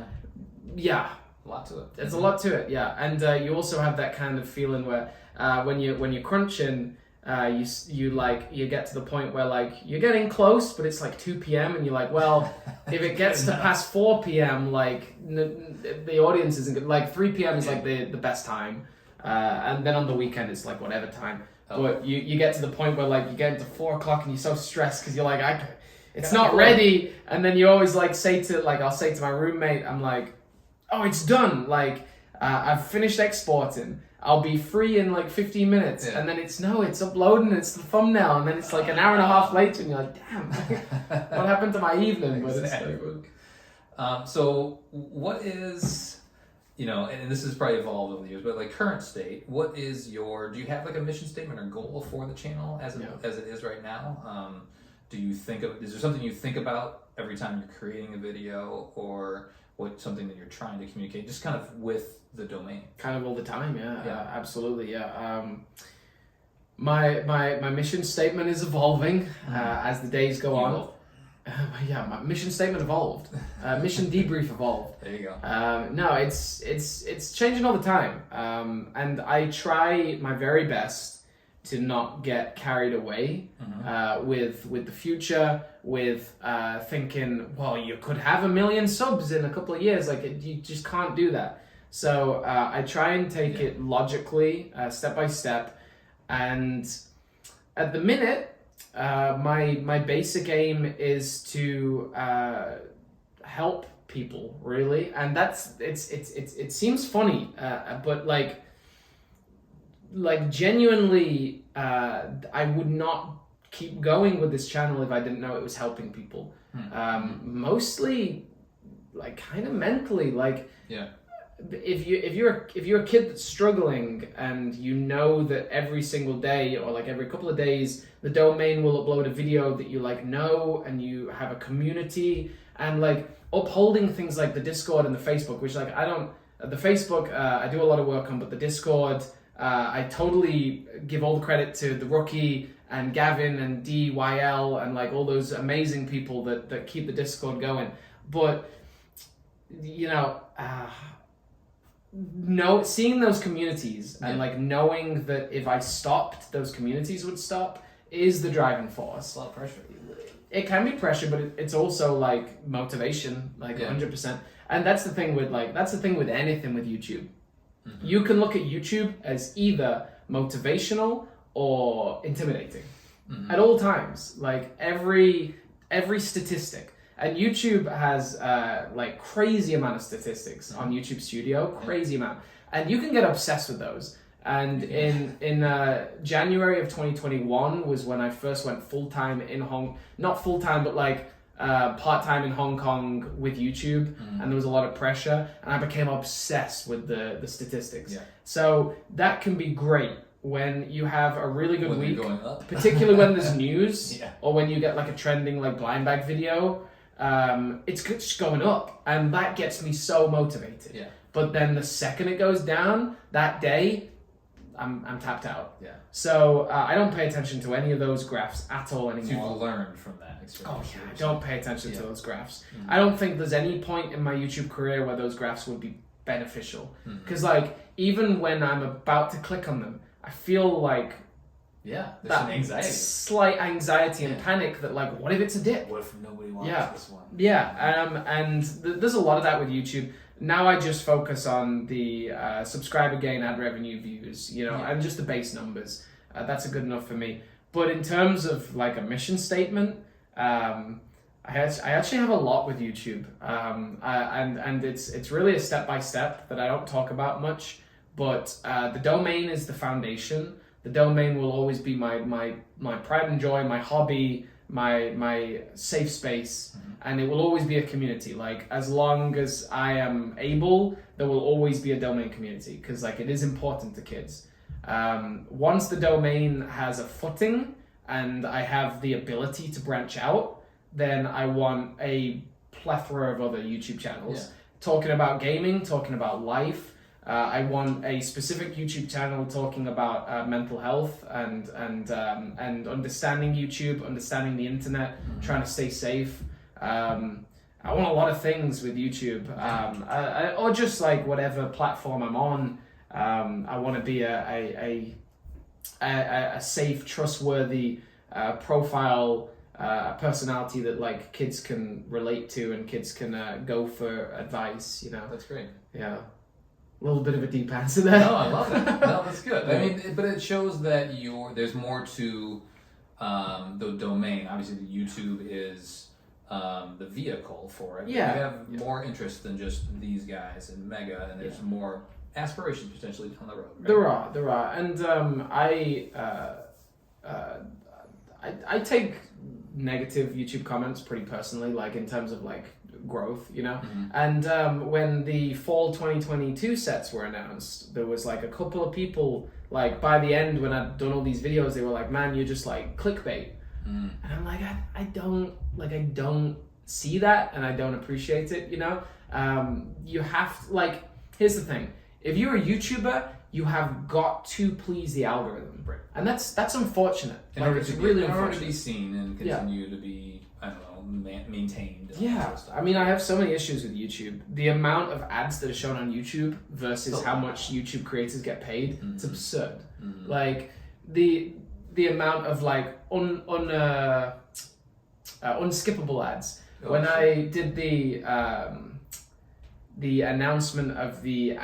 Yeah. A lot to it. There's a lot to it, yeah. And you also have that kind of feeling where when you're crunching, you get to the point where like you're getting close, but it's like 2 p.m. and you're like, well, if it gets to past 4 p.m., like the audience isn't good. Like 3 p.m. is like the best time, and then on the weekend it's like whatever time. But you get to the point where like you get into 4 o'clock and you're so stressed because you're like, it's not ready, and then you always like I'll say to my roommate, I'm like, oh, it's done. Like I've finished exporting. I'll be free in like 15 minutes. And then it's uploading, it's the thumbnail, and then it's like an hour and a half later, and you're like, damn, what happened to my evening? But Exactly. it's like, so what is, and this has probably evolved over the years, but like current state, do you have like a mission statement or goal for the channel as it is right now? Is there something you think about every time you're creating a video, or something that you're trying to communicate, just kind of with the domain? kind of all the time, absolutely, My mission statement is evolving as the days go on. My mission statement evolved. Mission debrief evolved. There you go. No, it's changing all the time, and I try my very best to not get carried away with the future, with thinking, well, you could have 1 million subs in a couple of years. Like you just can't do that. So I try and take it logically, step by step, and at the minute, my basic aim is to help people, really, and it seems funny, but like genuinely, I would not keep going with this channel if I didn't know it was helping people. Mostly, like kind of mentally, like if you're a kid that's struggling and you know that every single day or like every couple of days the domain will upload a video that you like know, and you have a community, and like upholding things like the Discord and the Facebook, which like the Facebook I do a lot of work on, but the Discord I totally give all the credit to the Rookie and Gavin and DYL and like all those amazing people that keep the Discord going. But seeing those communities and like knowing that if I stopped, those communities would stop is the driving force. It's a lot of pressure. It can be pressure, but it's also like motivation, like 100%. And that's the thing with anything with YouTube. You can look at YouTube as either motivational or intimidating at all times. Like every statistic. And YouTube has like crazy amount of statistics on YouTube Studio, crazy amount. And you can get obsessed with those. And in January of 2021 was when I first went full-time not full-time, but like part-time in Hong Kong with YouTube, and there was a lot of pressure, and I became obsessed with the statistics. So that can be great when you have a really good week, particularly when there's news or when you get like a trending like blind bag video. it's just going up, and that gets me so motivated. Yeah. But then the second it goes down, that day, I'm tapped out. Yeah. So I don't pay attention to any of those graphs at all anymore. You've learned from that experience. Oh yeah, I don't pay attention to those graphs. Mm-hmm. I don't think there's any point in my YouTube career where those graphs would be beneficial. Because like even when I'm about to click on them, I feel like there's that an anxiety. slight anxiety and panic that like, what if it's a dip? What if nobody wants this one? Yeah, and there's a lot of that with YouTube. Now I just focus on the subscriber gain, ad revenue, views, and just the base numbers. That's good enough for me. But in terms of like a mission statement, I actually have a lot with YouTube, and it's really a step by step that I don't talk about much. But the domain is the foundation. The domain will always be my pride and joy, my hobby, my safe space, and it will always be a community. Like as long as I am able, there will always be a domain community because like it is important to kids. Once the domain has a footing and I have the ability to branch out, then I want a plethora of other YouTube channels talking about gaming, talking about life. I want a specific YouTube channel talking about mental health and understanding YouTube, understanding the internet, trying to stay safe. I want a lot of things with YouTube, or just like whatever platform I'm on. I want to be a safe, trustworthy profile, personality that like kids can relate to and kids can go for advice. That's great. Yeah. A little bit of a deep answer there. No, I love it. No, that's good. I mean, but it shows that there's more to the domain. Obviously, the YouTube is the vehicle for it. Yeah. You have more interest than just these guys and Mega, and there's more aspirations potentially down the road. Right? There are, and I take negative YouTube comments pretty personally, like in terms of like growth, and when the fall 2022 sets were announced, there was like a couple of people like by the end when I'd done all these videos, they were like, man, you're just like clickbait. And I'm like, I don't see that, and I don't appreciate it. You have to, like, here's the thing: if you're a YouTuber, you have got to please the algorithm, right? And that's unfortunate. In order to be seen and continue to be, I don't know, maintained. Yeah, I mean, I have so many issues with YouTube. The amount of ads that are shown on YouTube versus how much YouTube creators get paid, it's absurd. Like the amount of like unskippable ads. When I did the announcement of the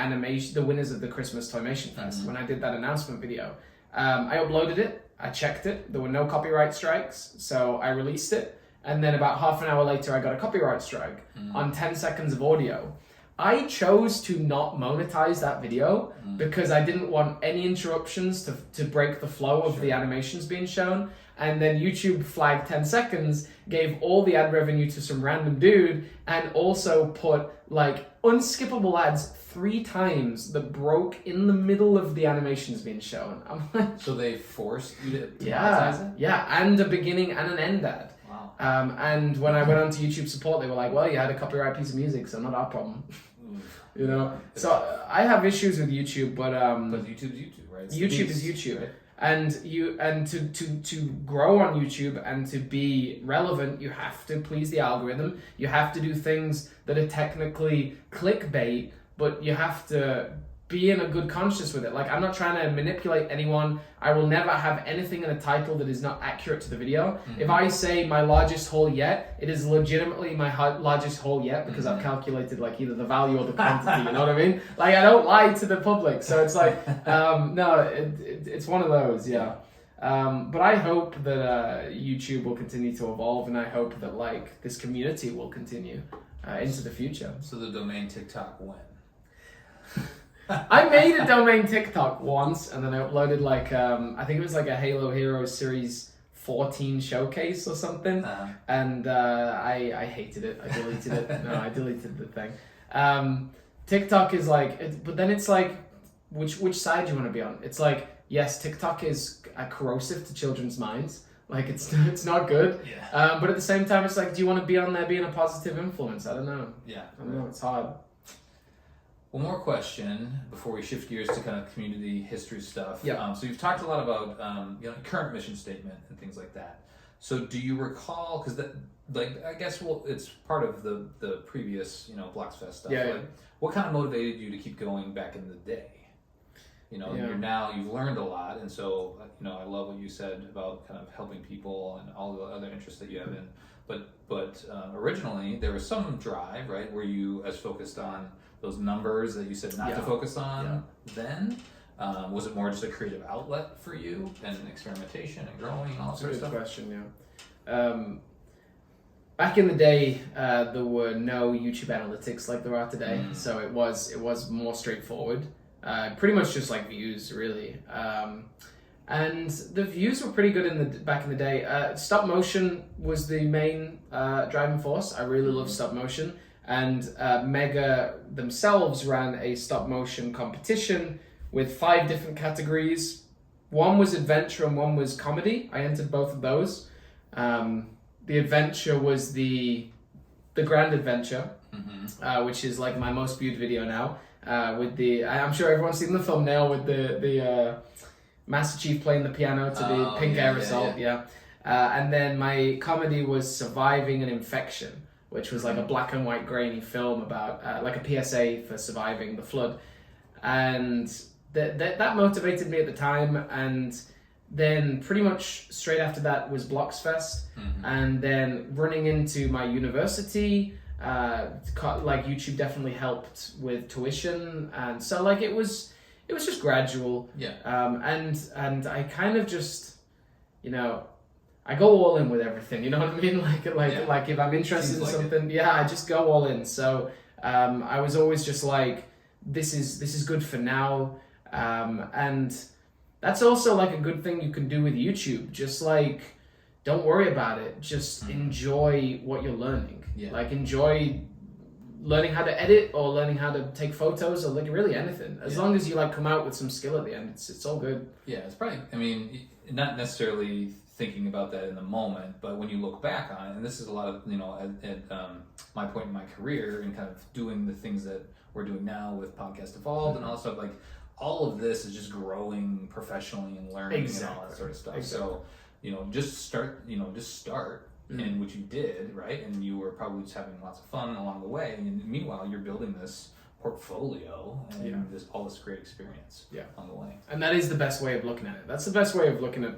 winners of the Christmas Toymation Fest, when I did that announcement video, I uploaded it, I checked it, there were no copyright strikes, so I released it. And then about half an hour later, I got a copyright strike on 10 seconds of audio. I chose to not monetize that video because I didn't want any interruptions to break the flow of the animations being shown. And then YouTube flagged 10 seconds, gave all the ad revenue to some random dude, and also put like unskippable ads 3 times that broke in the middle of the animations being shown. I'm like, so they forced you to monetize it? Yeah, and a beginning and an end ad. And when I went on to YouTube support, they were like, well, you had a copyright piece of music, so not our problem. So I have issues with YouTube, but YouTube's YouTube, right? YouTube is YouTube. Right? And to grow on YouTube and to be relevant, you have to please the algorithm. You have to do things that are technically clickbait, but you have to be in a good conscience with it. Like, I'm not trying to manipulate anyone. I will never have anything in a title that is not accurate to the video. If I say my largest haul yet, it is legitimately my largest haul yet because I've calculated like either the value or the quantity, you know what I mean? Like, I don't lie to the public. So it's like, no, it's one of those, yeah. But I hope that YouTube will continue to evolve, and I hope that like this community will continue into the future. So the domain TikTok when? I made a domain TikTok once, and then I uploaded like I think it was like a Halo Heroes Series 14 showcase or something, and I hated it. I deleted it. No, I deleted the thing. TikTok is like, but then it's like, which side do you want to be on? It's like, yes, TikTok is corrosive to children's minds. Like it's not good. Yeah. But at the same time, it's like, do you want to be on there being a positive influence? I don't know. Yeah. I don't know. It's hard. One more question before we shift gears to kind of community history stuff. Yeah. So you've talked a lot about current mission statement and things like that. So do you recall, because that, like, I guess, well, it's part of the previous, Blox Fest stuff. Yeah. Like, what kind of motivated you to keep going back in the day? You've learned a lot, and so, I love what you said about kind of helping people and all the other interests that you have in. But originally there was some drive, right? Were you as focused on those numbers that you said not to focus on then? Was it more just a creative outlet for you and experimentation and growing and all that sort of stuff? Good question, yeah. Back in the day, there were no YouTube analytics like there are today, so it was more straightforward. Pretty much just like views, really. And the views were pretty good back in the day. Stop motion was the main driving force. I really love stop motion. And Mega themselves ran a stop motion competition with 5 different categories. One was adventure and one was comedy. I entered both of those. The adventure was the Grand Adventure, which is like my most viewed video now. I'm sure everyone's seen the thumbnail with the Master Chief playing the piano to the pink aerosol. And then my comedy was Surviving an Infection, which was like a black and white grainy film about like a PSA for surviving the flood. And that motivated me at the time. And then pretty much straight after that was Blox Fest. And then running into my university, like YouTube definitely helped with tuition. And so like it was just gradual. And I kind of just, I go all in with everything, you know what I mean? Like if I'm interested in something, I just go all in. So I was always just like, this is good for now. And that's also like a good thing you can do with YouTube. Just like, don't worry about it. Just enjoy what you're learning. Like enjoy learning how to edit or learning how to take photos or like really anything. As long as you like come out with some skill at the end, it's all good. Yeah, it's probably, not necessarily thinking about that in the moment, but when you look back on it, and this is a lot of, at my point in my career and kind of doing the things that we're doing now with Podcast Evolved and all that stuff, like all of this is just growing professionally and learning and all that sort of stuff. So, just start in which you did, right? And you were probably just having lots of fun along the way. And meanwhile, you're building this portfolio and all this great experience on the way. And that is the best way of looking at it. That's the best way of looking at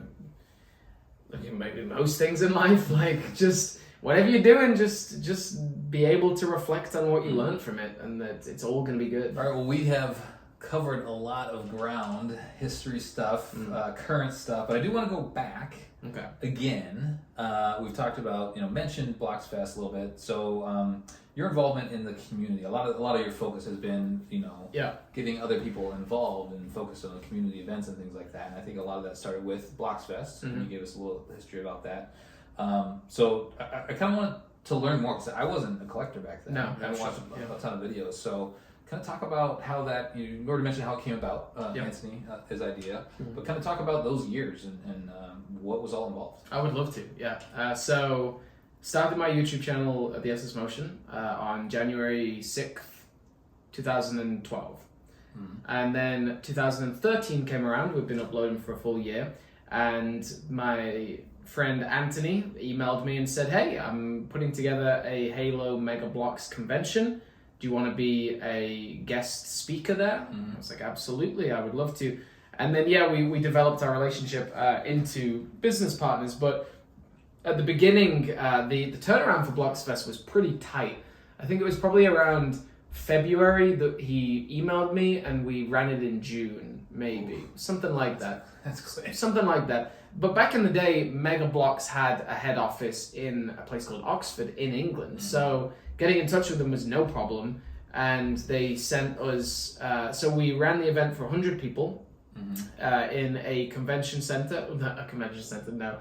maybe most things in life. Like just whatever you're doing, just be able to reflect on what you learned from it, and that it's all going to be good. All right. Well, we have covered a lot of ground, history stuff, current stuff, but I do want to go back. Okay. Again, we've talked about, mentioned Blox Fest a little bit. So your involvement in the community, a lot of your focus has been, getting other people involved and focused on community events and things like that. And I think a lot of that started with Blox Fest, and you gave us a little history about that. So I kind of wanted to learn more because I wasn't a collector back then. No, I watched a ton of videos. So kind of talk about how that, you already mentioned how it came about, Anthony, his idea, but kind of talk about those years and what was all involved. I would love to, so started my YouTube channel at the SS Motion on January 6th, 2012. And then 2013 came around. We've been uploading for a full year. And my friend Anthony emailed me and said, hey, I'm putting together a Halo Mega Blox convention. Do you want to be a guest speaker there? I was like, absolutely, I would love to. And then, we developed our relationship into business partners. But at the beginning, the turnaround for Blox Fest was pretty tight. I think it was probably around February that he emailed me, and we ran it in June, maybe. Something like that. That's crazy. Something like that. But back in the day, Mega Blox had a head office in a place called Oxford in England. So getting in touch with them was no problem, and they sent us, so we ran the event for 100 people in a convention center, not a convention center, no,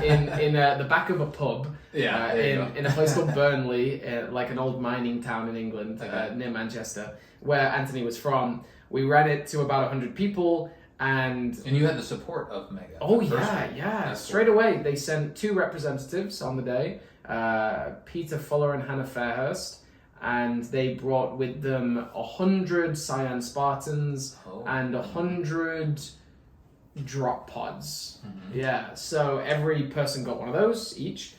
in the back of a pub, in a place called Burnley, like an old mining town in England, near Manchester, where Anthony was from. We ran it to about 100 people, And you had the support of Mega. oh the first yeah, one. yeah. That's Straight cool. away, they sent 2 representatives on the day, Peter Fuller and Hannah Fairhurst, and they brought with them 100 Cyan Spartans and 100 drop pods. Yeah, so every person got one of those each.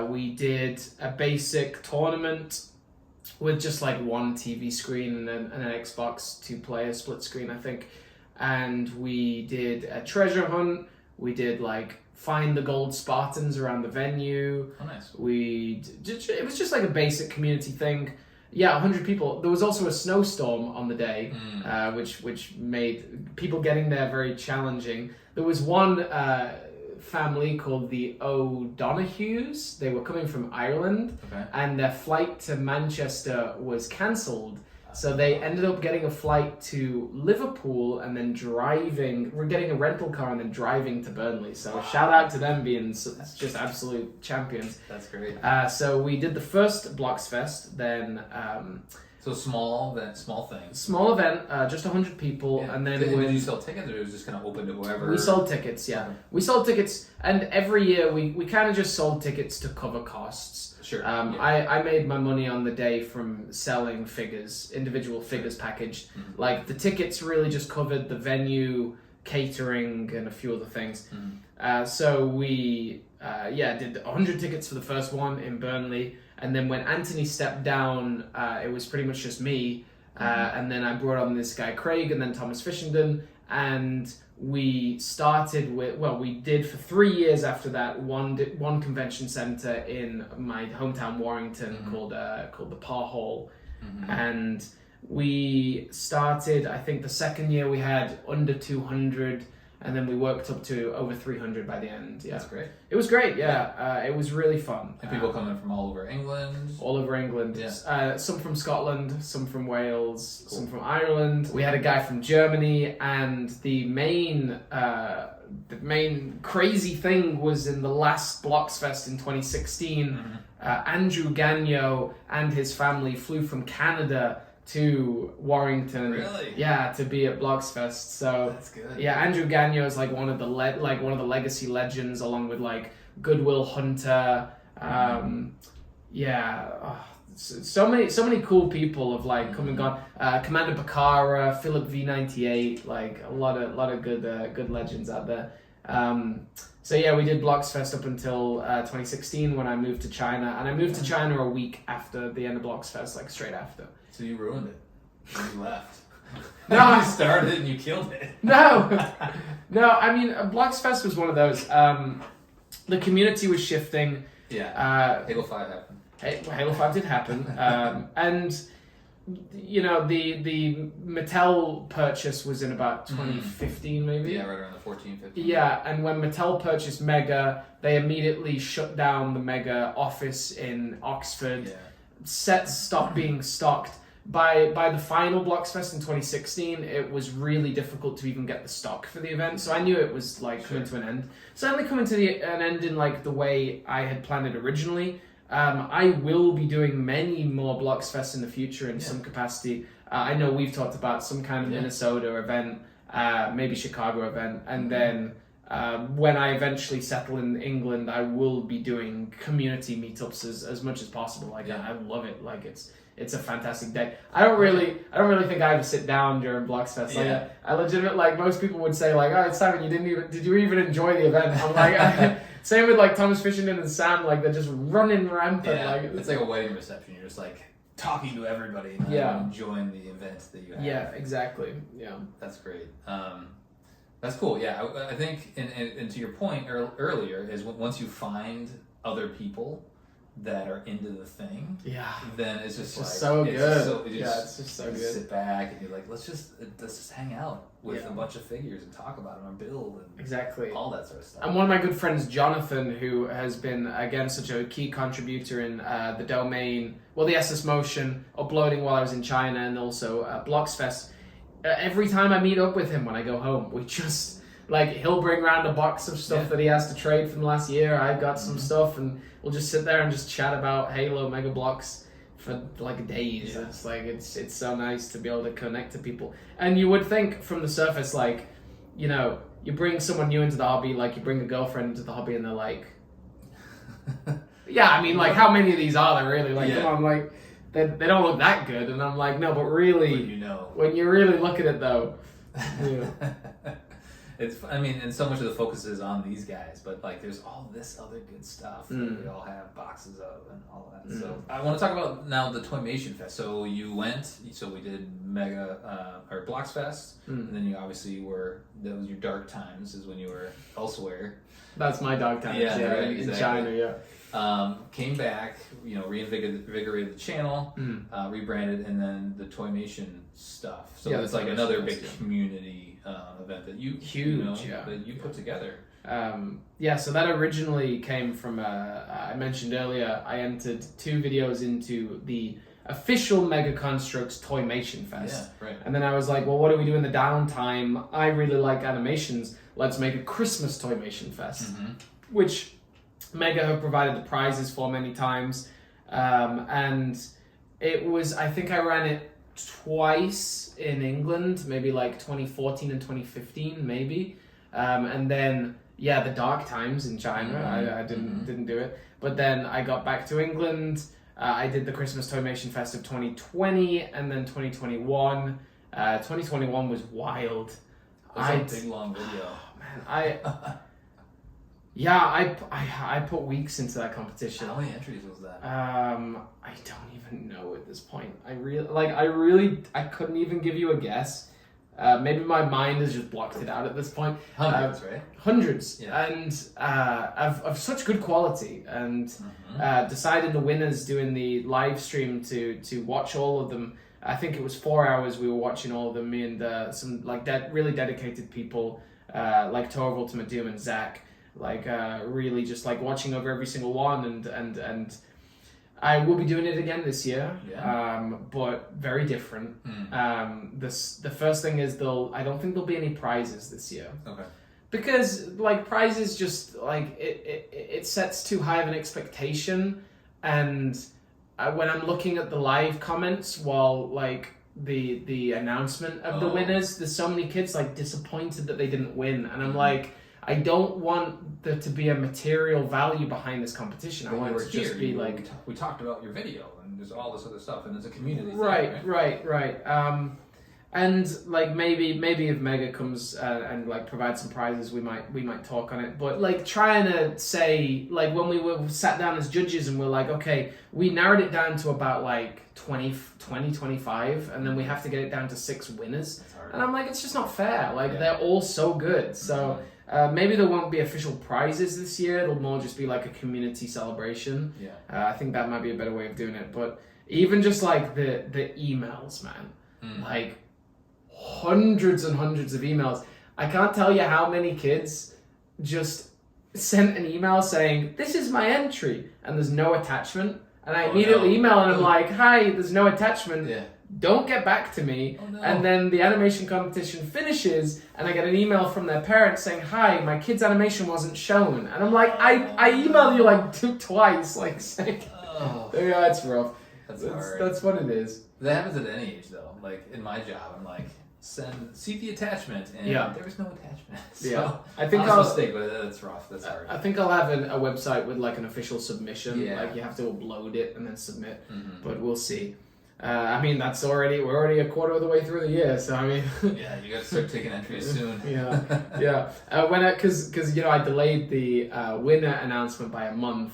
We did a basic tournament with just like one TV screen and an Xbox 2-player split screen, I think. And we did a treasure hunt. We did like find the gold Spartans around the venue. Oh, nice. It was just like a basic community thing. Yeah, 100 people. There was also a snowstorm on the day, which made people getting there very challenging. There was one family called the O'Donohues. They were coming from Ireland, and their flight to Manchester was cancelled. So they ended up getting a flight to Liverpool and then we're getting a rental car and then driving to Burnley. So shout out to them being just absolute champions. That's great. So we did the first Blox Fest, then So small thing. small event, just 100 people, and then did you sell tickets, or it was just kind of open to whoever? We sold tickets, yeah. Okay. We sold tickets, and every year we kind of just sold tickets to cover costs. Sure. I made my money on the day from selling figures, individual figures packaged. Like the tickets really just covered the venue, catering, and a few other things. So we did 100 tickets for the first one in Burnley, and then when Anthony stepped down, it was pretty much just me. And then I brought on this guy Craig, and then Thomas Fishenden, and we started with, we did for 3 years after that one convention center in my hometown Warrington called the Parr Hall, and we started. I think the second year we had under 200, and then we worked up to over 300 by the end. Yeah, that's great. It was great. Yeah, it was really fun. And people coming from all over England. All over England. Yeah. Some from Scotland, some from Wales, some from Ireland. We had a guy from Germany, and the main crazy thing was in the last Blox Fest in 2016. Andrew Gagnon and his family flew from Canada to Warrington. Really? Yeah, to be at Blox Fest. So that's good. Yeah, Andrew Gagnon is like one of the legacy legends, along with like Goodwill Hunter. So many cool people have like come and gone. Commander Bakara, Philip V98, like a lot of good legends out there. So yeah, we did Blox Fest up until 2016 when I moved to China, and I moved to China a week after the end of Blox Fest, like straight after. So you ruined it. You left. No, You started and you killed it. No. I mean, Blox Fest was one of those. The community was shifting. Yeah. Halo 5 happened. Halo 5 did happen. And you know, the Mattel purchase was in about 2015, maybe. Yeah, right around the 14, 15. Yeah, and when Mattel purchased Mega, they immediately shut down the Mega office in Oxford. Yeah. Sets stopped being stocked. By the final Blox Fest in 2016, it was really difficult to even get the stock for the event. So I knew it was like coming to an end. Certainly coming to an end in like the way I had planned it originally. I will be doing many more Blox Fests in the future in some capacity. I know we've talked about some kind of Minnesota event, maybe Chicago event, and then when I eventually settle in England, I will be doing community meetups as much as possible. Like I love it. Like it's a fantastic day. I don't really think I have to sit down during Blox Fest. Like I legitimately, like most people would say, like, oh, Simon, did you even enjoy the event? I'm like, same with like Thomas Fishenden and Sam, like they're just running rampant. Yeah, like it's like a wedding reception. You're just like talking to everybody and enjoying the events that you have. Yeah, exactly. Yeah, that's great. That's cool. Yeah, I think, and to your point earlier, is once you find other people that are into the thing, then it's just so good. It's just so good. Sit back and you're like, let's just hang out with a bunch of figures and talk about them and build and exactly all that sort of stuff. And one of my good friends, Jonathan, who has been again such a key contributor in the domain, the SS Motion, uploading while I was in China, and also Blox Fest. Every time I meet up with him when I go home, we just he'll bring around a box of stuff that he has to trade from last year. I got some stuff, and we'll just sit there and just chat about Halo Mega Blox for days. It's so nice to be able to connect to people. And you would think from the surface, you know, you bring someone new into the hobby, like you bring a girlfriend into the hobby, and they're like, yeah, I mean, like, how many of these are there really? Like, come on, like, they don't look that good, and I'm like, no, but really, when you really look at it though, yeah. I mean, and so much of the focus is on these guys, but like, there's all this other good stuff that we all have boxes of and all that. So I want to talk about now the Toymation Fest. So you went, so we did Mega or Blox Fest, and then you obviously that was your dark times, is when you were elsewhere. That's my dark times, right, in China, came back, you know, reinvigorated the channel, rebranded, and then the Toymation stuff. So it's like another big community event that you that you put together. So that originally came from I mentioned earlier, I entered 2 videos into the official Mega Construx Toymation Fest. Yeah, right. And then I was like, well, what do we do in the downtime? I really like animations. Let's make a Christmas Toymation Fest, which Mega have provided the prizes for many times. And it was, I think I ran it twice in England, maybe like 2014 and 2015, maybe. And then, the dark times in China, I didn't do it. But then I got back to England. I did the Christmas Toymation Fest of 2020 and then 2021. 2021 was wild. It was a big long video. Man, I put weeks into that competition. How many entries was that? I don't even know at this point. I couldn't even give you a guess. Maybe my mind has just blocked it out at this point. Hundreds, right? Hundreds, and of such good quality. And decided the winners doing the live stream to watch all of them. I think it was 4 hours we were watching all of them. Me and some like really dedicated people like Tour of Ultimate Doom and Zach. Like really just like watching over every single one, and I will be doing it again this year, but very different. The first thing is I don't think there'll be any prizes this year. Okay. Because like prizes just like it sets too high of an expectation, and when I'm looking at the live comments while like the announcement of the winners, there's so many kids like disappointed that they didn't win, and I'm like, I don't want there to be a material value behind this competition. I want it to just be like... We talked about your video, and there's all this other stuff, and it's a community right, thing, right. And like maybe if Mega comes and like provides some prizes, we might talk on it. But like trying to say, like when we were sat down as judges and we're like, okay, we narrowed it down to about like 25, and then we have to get it down to 6 winners. And I'm like, it's just not fair. Like they're all so good. So... maybe there won't be official prizes this year. It'll more just be like a community celebration. I think that might be a better way of doing it. But even just like the emails, man, like hundreds and hundreds of emails. I can't tell you how many kids just sent an email saying, "This is my entry," and there's no attachment. And I immediately email and I'm like, "Hi, there's no attachment." Don't get back to me. And then the animation competition finishes and I get an email from their parents saying, "Hi, my kid's animation wasn't shown." And I'm like, I emailed you like twice, like saying, yeah, it's rough. That's what it is. That happens at any age though. Like in my job, I'm like, see the attachment, and there was no attachment. So I think I'll mistake, but that's rough. That's hard. I think I'll have a website with like an official submission. Like you have to upload it and then submit. But we'll see. I mean, we're already a quarter of the way through the year, so I mean... you got to start taking entries soon. Because I delayed the winner announcement by a month,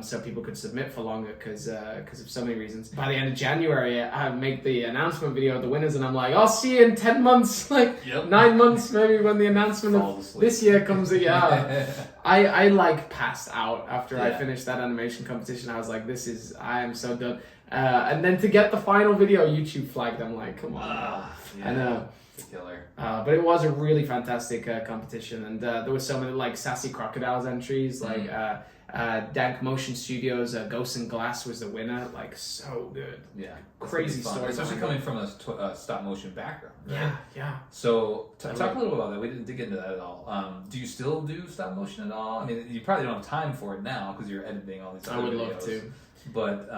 so people could submit for longer because of so many reasons. By the end of January, I make the announcement video of the winners, and I'm like, I'll see you in 10 months, 9 months maybe, when the announcement of this year comes. I like passed out after I finished that animation competition. I was like, I am so done. And then to get the final video, YouTube flagged. I'm like, come on. I know. Killer. But it was a really fantastic competition, and there were so many like Sassy Crocodiles entries, like Dank Motion Studios, Ghosts in Glass was the winner. Like, so good. Crazy story. Especially coming from a stop motion background. Right? Yeah. So talk a little about that. We didn't dig into that at all. Do you still do stop motion at all? I mean, you probably don't have time for it now because you're editing all these other videos. I would love to. But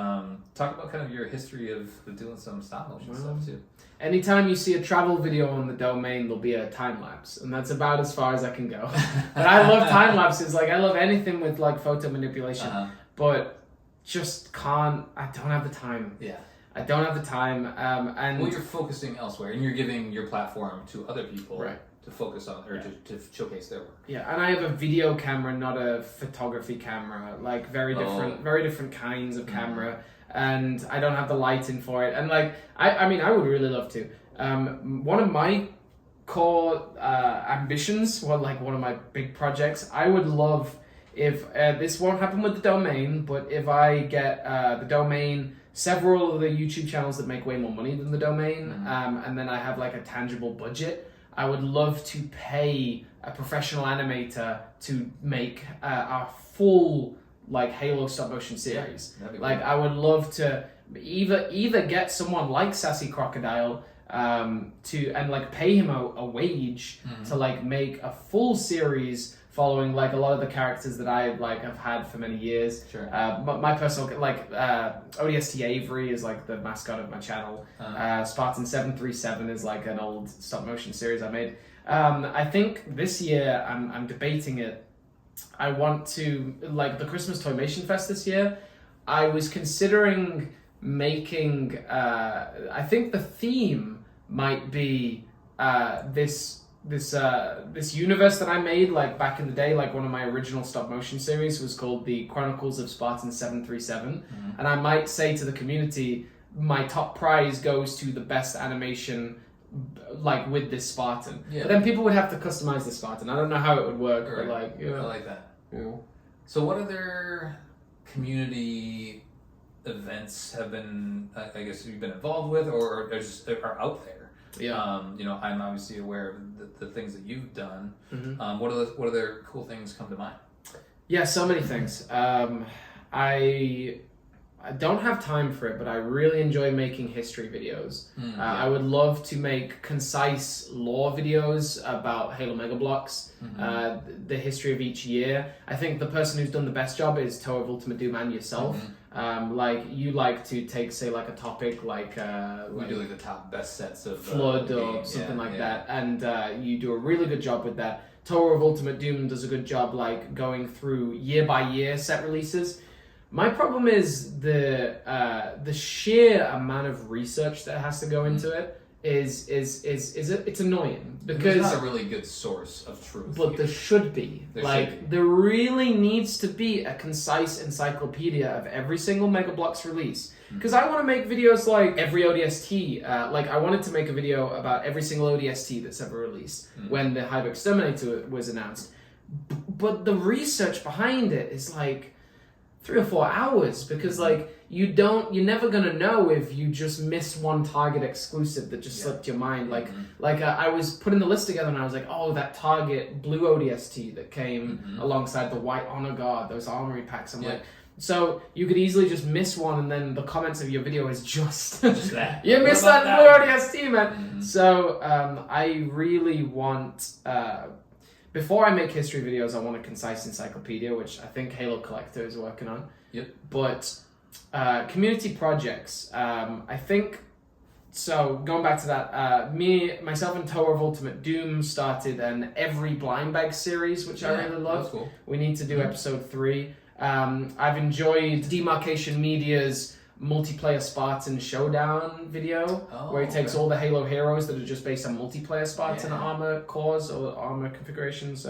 talk about kind of your history of doing some stop motion stuff too. Anytime you see a travel video on the domain, there'll be a time lapse, and that's about as far as I can go. But I love time lapses. Like I love anything with like photo manipulation, but just can't. I don't have the time. Yeah. I don't have the time. And well, you're focusing elsewhere, and you're giving your platform to other people to focus on or to showcase their work. Yeah, and I have a video camera, not a photography camera. Like very different kinds of camera. And I don't have the lighting for it. And like, I mean, I would really love to. One of my core ambitions, one of my big projects, I would love if this won't happen with the domain, but if I get the domain, several of the YouTube channels that make way more money than the domain, and then I have like a tangible budget, I would love to pay a professional animator to make a full like Halo stop motion series. Like cool. I would love to either get someone like Sassy Crocodile and like pay him a wage to like make a full series following like a lot of the characters that I like have had for many years. Sure. My personal like ODST Avery is like the mascot of my channel. Spartan 737 is like an old stop motion series I made. I think this year I'm debating it. I want to, like the Christmas Toymation Fest this year, I was considering making, I think the theme might be this universe that I made like back in the day, like one of my original stop motion series was called the Chronicles of Spartan 737. And I might say to the community, my top prize goes to the best animation like with this Spartan. But then people would have to customize the Spartan. I don't know how it would work, but like, you know. I like that. Yeah. So what other community events have been, I guess, you've been involved with or are out there? Yeah. You know, I'm obviously aware of the things that you've done. What other cool things come to mind? Yeah, so many things. I don't have time for it, but I really enjoy making history videos. I would love to make concise lore videos about Halo Mega Blox, the history of each year. I think the person who's done the best job is Toe of Ultimate Doom and yourself. Like you like to take, say, like a topic like we do like the top best sets of Flood or something like that, and you do a really good job with that. Toe of Ultimate Doom does a good job like going through year by year set releases. My problem is the sheer amount of research that has to go into it is it's annoying because there's not a really good source of truth. But there should be. There really needs to be a concise encyclopedia of every single Mega Blox release. Because I want to make videos like every ODST. Like I wanted to make a video about every single ODST that's ever released when the Hive Exterminator was announced. But the research behind it is like 3 or 4 hours because like you're never gonna know if you just missed one Target exclusive that just slipped your mind. Like I was putting the list together and I was like, oh, that Target blue ODST that came alongside the White Honor Guard, those armory packs. I'm like, so you could easily just miss one and then the comments of your video is just that. You missed that blue ODST, man. So I really want before I make history videos, I want a concise encyclopedia, which I think Halo Collector is working on. But community projects, I think, so going back to that, myself and Toe of Ultimate Doom started an Every Blind Bag series, which I really love. Cool. We need to do episode 3. I've enjoyed Demarcation Media's multiplayer Spartan showdown video where he takes all the Halo heroes that are just based on multiplayer Spartan armor cores or armor configurations,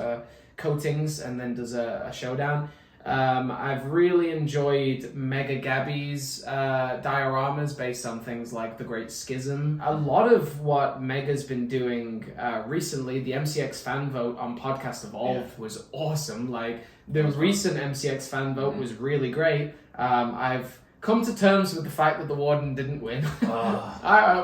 coatings, and then does a showdown. I've really enjoyed Mega Gabby's dioramas based on things like The Great Schism. A lot of what Mega's been doing recently, the MCX fan vote on Podcast Evolve was awesome. Like the recent MCX fan vote was really great. I've come to terms with the fact that the Warden didn't win.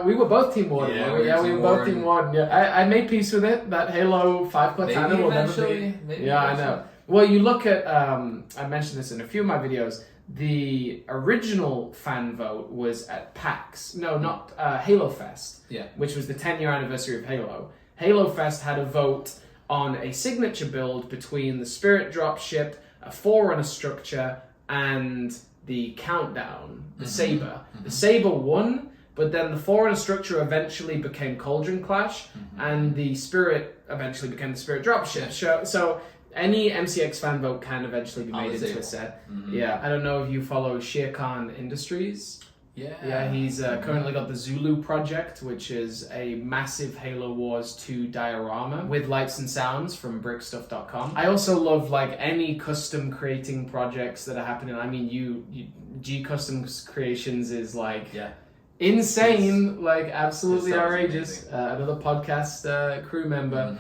We were both Team Warden. We were both Team Warden. I made peace with it. That Halo 5 Cortana will never be. I know. Well, you look at, I mentioned this in a few of my videos, the original fan vote was at PAX. No, not Halo Fest, which was the 10-year anniversary of Halo. Halo Fest had a vote on a signature build between the Spirit Dropship, a Forerunner structure, and the countdown, the saber. The saber won, but then the Forerunner structure eventually became Cauldron Clash, and the Spirit eventually became the Spirit Dropship. So any MCX fan vote can eventually be made into a set. Yeah, I don't know if you follow Shere Khan Industries. Yeah, he's currently got the Zulu project, which is a massive Halo Wars 2 diorama with lights and sounds from brickstuff.com. I also love like any custom creating projects that are happening. I mean, G Customs Creations is like insane, like absolutely outrageous. Another podcast crew member.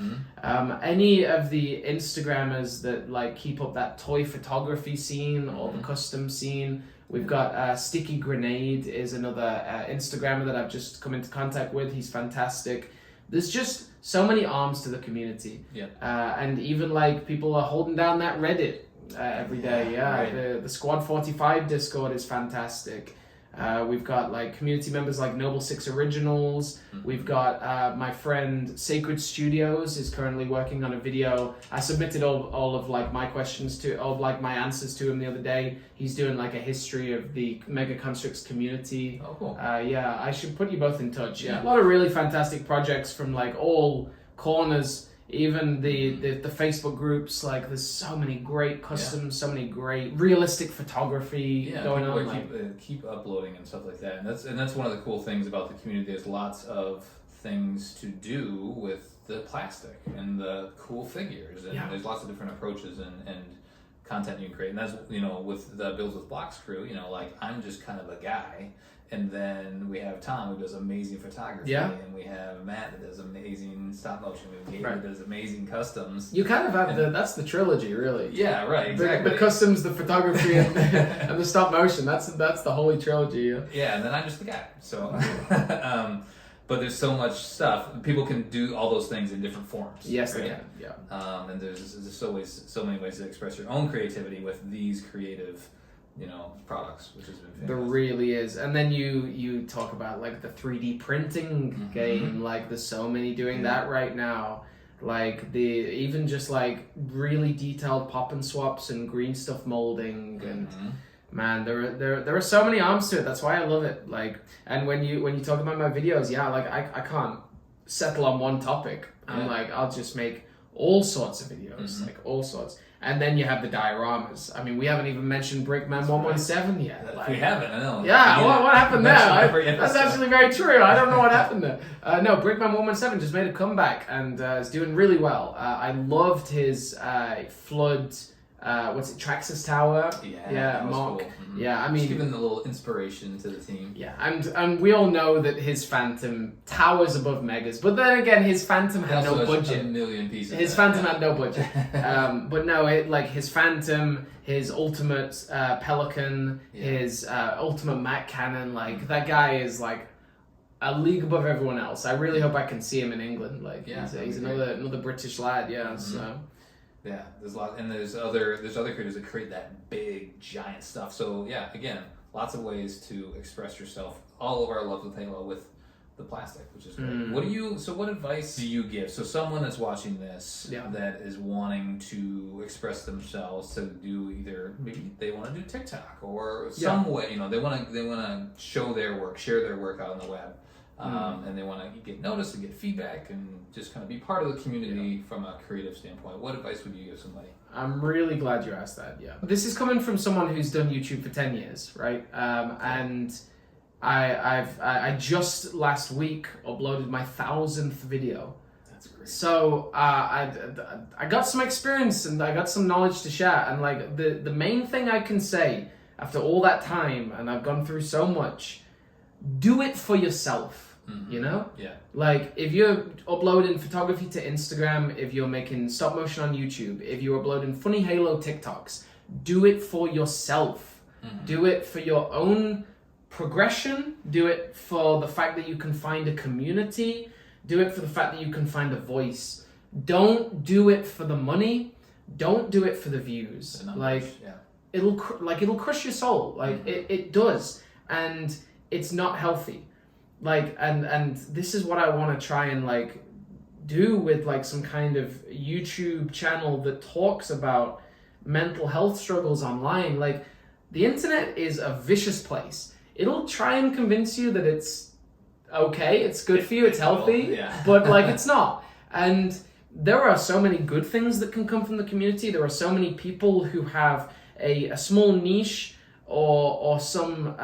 Any of the Instagrammers that like keep up that toy photography scene or the custom scene. We've got Sticky Grenade is another Instagrammer that I've just come into contact with. He's fantastic. There's just so many arms to the community. And even like people are holding down that Reddit every day. Right. The Squad 45 Discord is fantastic. We've got like community members like Noble Six Originals. We've got my friend Sacred Studios is currently working on a video. I submitted all of like my questions all of like my answers to him the other day. He's doing like a history of the Mega Construx community. Oh, cool. I should put you both in touch. A lot of really fantastic projects from like all corners. Even the Facebook groups, like there's so many great customs, so many great realistic photography going on. Keep uploading and stuff like that, and that's one of the cool things about the community. There's lots of things to do with the plastic and the cool figures, and there's lots of different approaches and content you can create. And that's with the Builds with Blox crew, like I'm just kind of a guy. And then we have Tom, who does amazing photography, and we have Matt that does amazing stop motion. We have Gabe who does amazing customs. You kind of have that's the trilogy, really. Yeah, right, exactly. The customs, the photography, and the stop motion. That's the holy trilogy. Yeah, and then I'm just the guy. So, but there's so much stuff. People can do all those things in different forms. Yes, they can. Yeah. And there's always so many ways to express your own creativity with these creative products, which has been famous. There really is. And then you talk about like the 3D printing game, like there's so many doing that right now. Like even just like really detailed pop and swaps and green stuff molding and man, there are so many arms to it. That's why I love it. Like, and when you talk about my videos, like I can't settle on one topic. I'm like, I'll just make all sorts of videos, like all sorts. And then you have the dioramas. I mean, we haven't even mentioned Brickman 117 yet. Like, we haven't, I know. Yeah, what happened there? That's actually very true. I don't know what happened there. No, Brickman 117 just made a comeback and is doing really well. I loved his Flood, Traxxas Tower? Yeah, Mark. Cool. Yeah, I mean... Just giving a little inspiration to the team. Yeah, and we all know that his Phantom towers above Megas, but then again, his Phantom had no budget. A million pieces. His Phantom had no budget. But no, his Phantom, his Ultimate Pelican, his Ultimate Mac Cannon, like, that guy is, like, a league above everyone else. I really hope I can see him in England. Like, he's another British lad, so... Yeah, there's a lot, and there's other creators that create that big, giant stuff. So yeah, again, lots of ways to express yourself. All of our love with Halo with the plastic, which is great. What advice do you give? So someone that's watching this that is wanting to express themselves to do either maybe they want to do TikTok or some way, they want to show their work, share their work out on the web. And they want to get noticed and get feedback and just kind of be part of the community from a creative standpoint. What advice would you give somebody? I'm really glad you asked that, This is coming from someone who's done YouTube for 10 years, right? And I just last week uploaded my 1,000th video. That's great. So I got some experience and I got some knowledge to share. And like the main thing I can say after all that time, and I've gone through so much, do it for yourself. Like if you're uploading photography to Instagram, if you're making stop motion on YouTube, if you're uploading funny Halo TikToks, do it for yourself. Do it for your own progression. Do it for the fact that you can find a community. Do it for the fact that you can find a voice. Don't do it for the money. Don't do it for the views. It'll crush your soul. Like it does, and it's not healthy. Like, and this is what I want to try and like do with like some kind of YouTube channel that talks about mental health struggles online. Like, the internet is a vicious place. It'll try and convince you that it's okay, it's good for you, it's healthy, but like it's not. And there are so many good things that can come from the community. There are so many people who have a small niche or some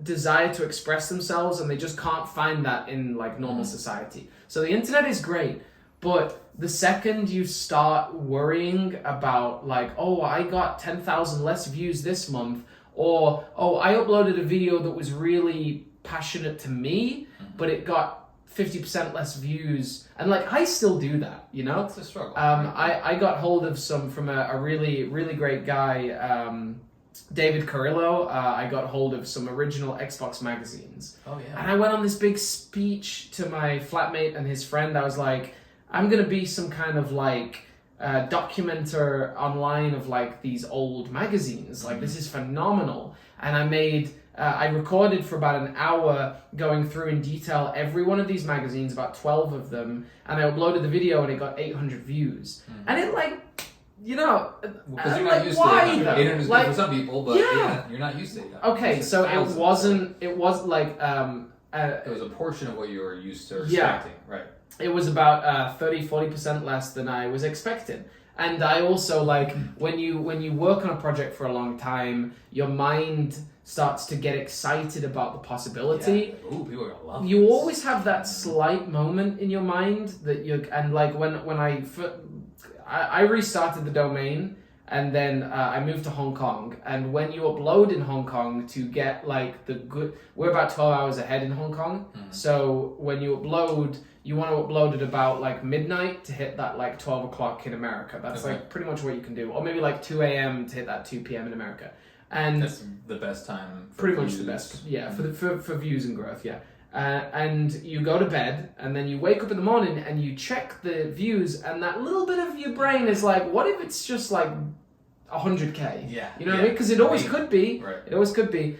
desire to express themselves, and they just can't find that in like normal society. So the internet is great, but the second you start worrying about like, oh, I got 10,000 less views this month, or oh, I uploaded a video that was really passionate to me, but it got 50% less views, and like I still do that, you know. It's a struggle. I got hold of some from a really great guy, David Carrillo. I got hold of some original Xbox magazines. Oh yeah. And I went on this big speech to my flatmate and his friend. I was like, I'm gonna be some kind of like documenter online of like these old magazines. Like this is phenomenal. And I recorded for about an hour going through in detail every one of these magazines, about 12 of them, and I uploaded the video and it got 800 views. And it like, you know, because you're like, not used why to it. though? 800 is Like, good for some people, but you're not used to it. Okay, so it was like it was a portion of what you were used to expecting, right? It was about 30-40% less than I was expecting. And I also like when you work on a project for a long time, your mind starts to get excited about the possibility. Yeah. Ooh, people are gonna love You this. always have that slight moment in your mind that you and like when I restarted the domain, and then I moved to Hong Kong, and when you upload in Hong Kong to get like we're about 12 hours ahead in Hong Kong, so when you upload, you want to upload at about like midnight to hit that like 12 o'clock in America. That's like pretty much what you can do, or maybe like 2 a.m. to hit that 2 p.m. in America. And that's the best time. Pretty much the best, for views and growth, and you go to bed, and then you wake up in the morning and you check the views, and that little bit of your brain is like, what if it's just like 100K? Yeah, you know what I mean? Because it always could be. Right. It always could be.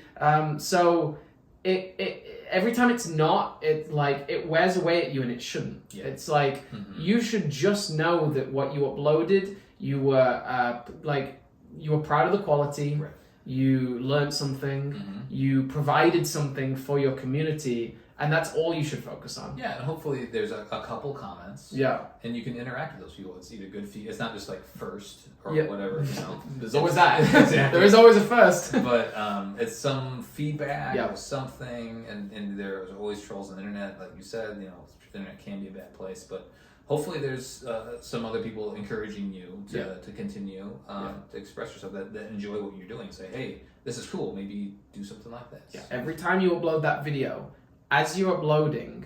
So it every time it's not, it like it wears away at you, and it shouldn't. Yeah. It's like you should just know that what you uploaded, you were you were proud of the quality. Right. You learned something, you provided something for your community, and that's all you should focus on. Yeah, and hopefully there's a couple comments. Yeah. And you can interact with those people. It's either good feedback. It's not just like first or whatever, you know. There's always that. Exactly. There is always a first. But it's some feedback or something, and there's always trolls on the internet, like you said, you know, the internet can be a bad place, but hopefully there's some other people encouraging you to continue to express yourself, that enjoy what you're doing. Say, hey, this is cool. Maybe do something like this. Yeah. Every time you upload that video, as you're uploading,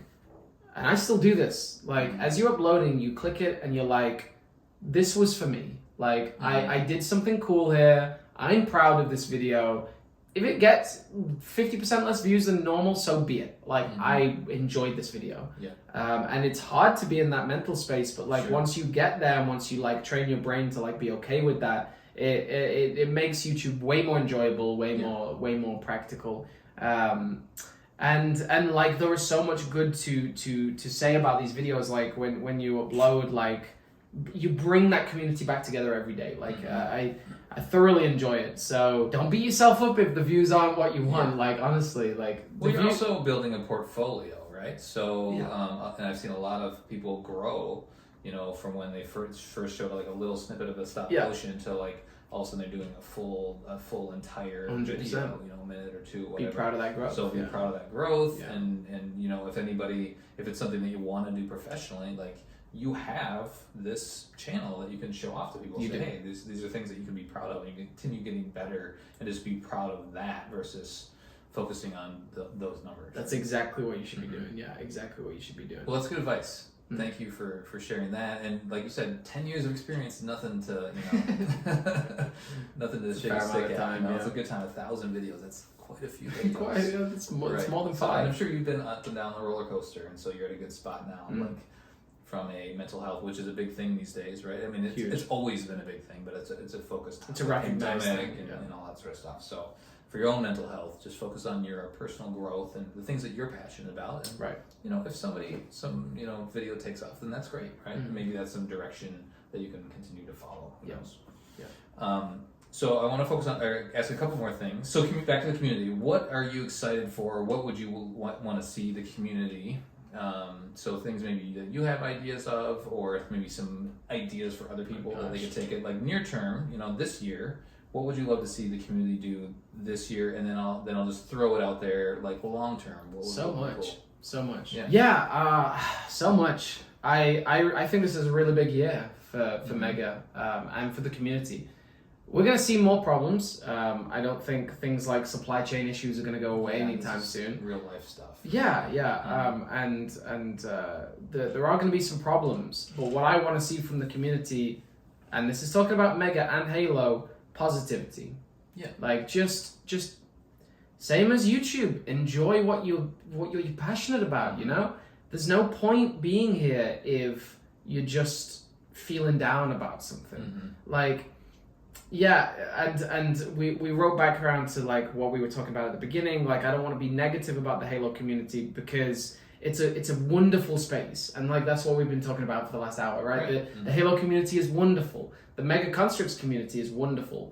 and I still do this, like as you're uploading, you click it and you're like, this was for me. Like I did something cool here. I'm proud of this video. If it gets 50% less views than normal, so be it. Like I enjoyed this video. Yeah. And it's hard to be in that mental space, but like once you get there, and once you like train your brain to like be okay with that, it makes YouTube way more enjoyable, way more practical. And like there is so much good to say about these videos. Like when you upload, like you bring that community back together every day. Like I thoroughly enjoy it. So don't beat yourself up if the views aren't what you want. Yeah. Like honestly, like you're also building a portfolio, right? So and I've seen a lot of people grow, you know, from when they first showed like a little snippet of a stop motion to like all of a sudden they're doing a full entire 100%. Video, you know, a minute or two, whatever. Be proud of that growth. So be proud of that growth, and you know, if it's something that you want to do professionally, like you have this channel that you can show off to people. Say, hey, these are things that you can be proud of, and you can continue getting better, and just be proud of that versus focusing on those numbers. That's exactly what you should be doing. Yeah, exactly what you should be doing. Well, that's good advice. Thank you for sharing that. And like you said, 10 years of experience, nothing to, you know, nothing to shake a stick at. You know, it's a good time. 1,000 videos. That's quite a few videos. It's more than 5. And I'm sure you've been up and down the roller coaster, and so you're at a good spot now. Like from a mental health, which is a big thing these days, right? I mean, it's always been a big thing, but it's a focus. It's a recognized thing, and all that sort of stuff. So for your own mental health, just focus on your personal growth and the things that you're passionate about. And, you know, if some video takes off, then that's great, right? Maybe that's some direction that you can continue to follow. Who knows? Yeah. So I want to focus on, or ask a couple more things. So back to the community. What are you excited for? What would you want to see the community? So things maybe that you have ideas of, or maybe some ideas for other people that they could take it like near term. This year. What would you love to see the community do this year? And then I'll just throw it out there like long term. So much. So much. Yeah. So much. I think this is a really big year for Mega and for the community. We're going to see more problems. I don't think things like supply chain issues are going to go away anytime soon. Real life stuff. Yeah. There are going to be some problems. But what I want to see from the community, and this is talking about Mega and Halo, positivity. Yeah. Like just same as YouTube. Enjoy what you're passionate about. There's no point being here if you're just feeling down about something. Like. Yeah, and we wrote back around to like what we were talking about at the beginning. Like, I don't want to be negative about the Halo community because it's a wonderful space, and like that's what we've been talking about for the last hour, right? The Halo community is wonderful. The Mega Construx community is wonderful.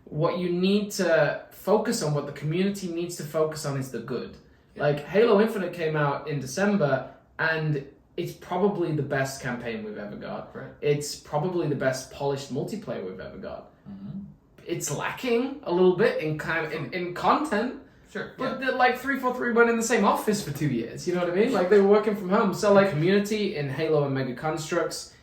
What you need to focus on, what the community needs to focus on, is the good. Yeah. Like Halo Infinite came out in December, and it's probably the best campaign we've ever got. Right. It's probably the best polished multiplayer we've ever got. It's lacking a little bit in content. Sure. But like 343 weren't in the same office for 2 years. You know what I mean? Like they were working from home. So like community in Halo and Mega Construx,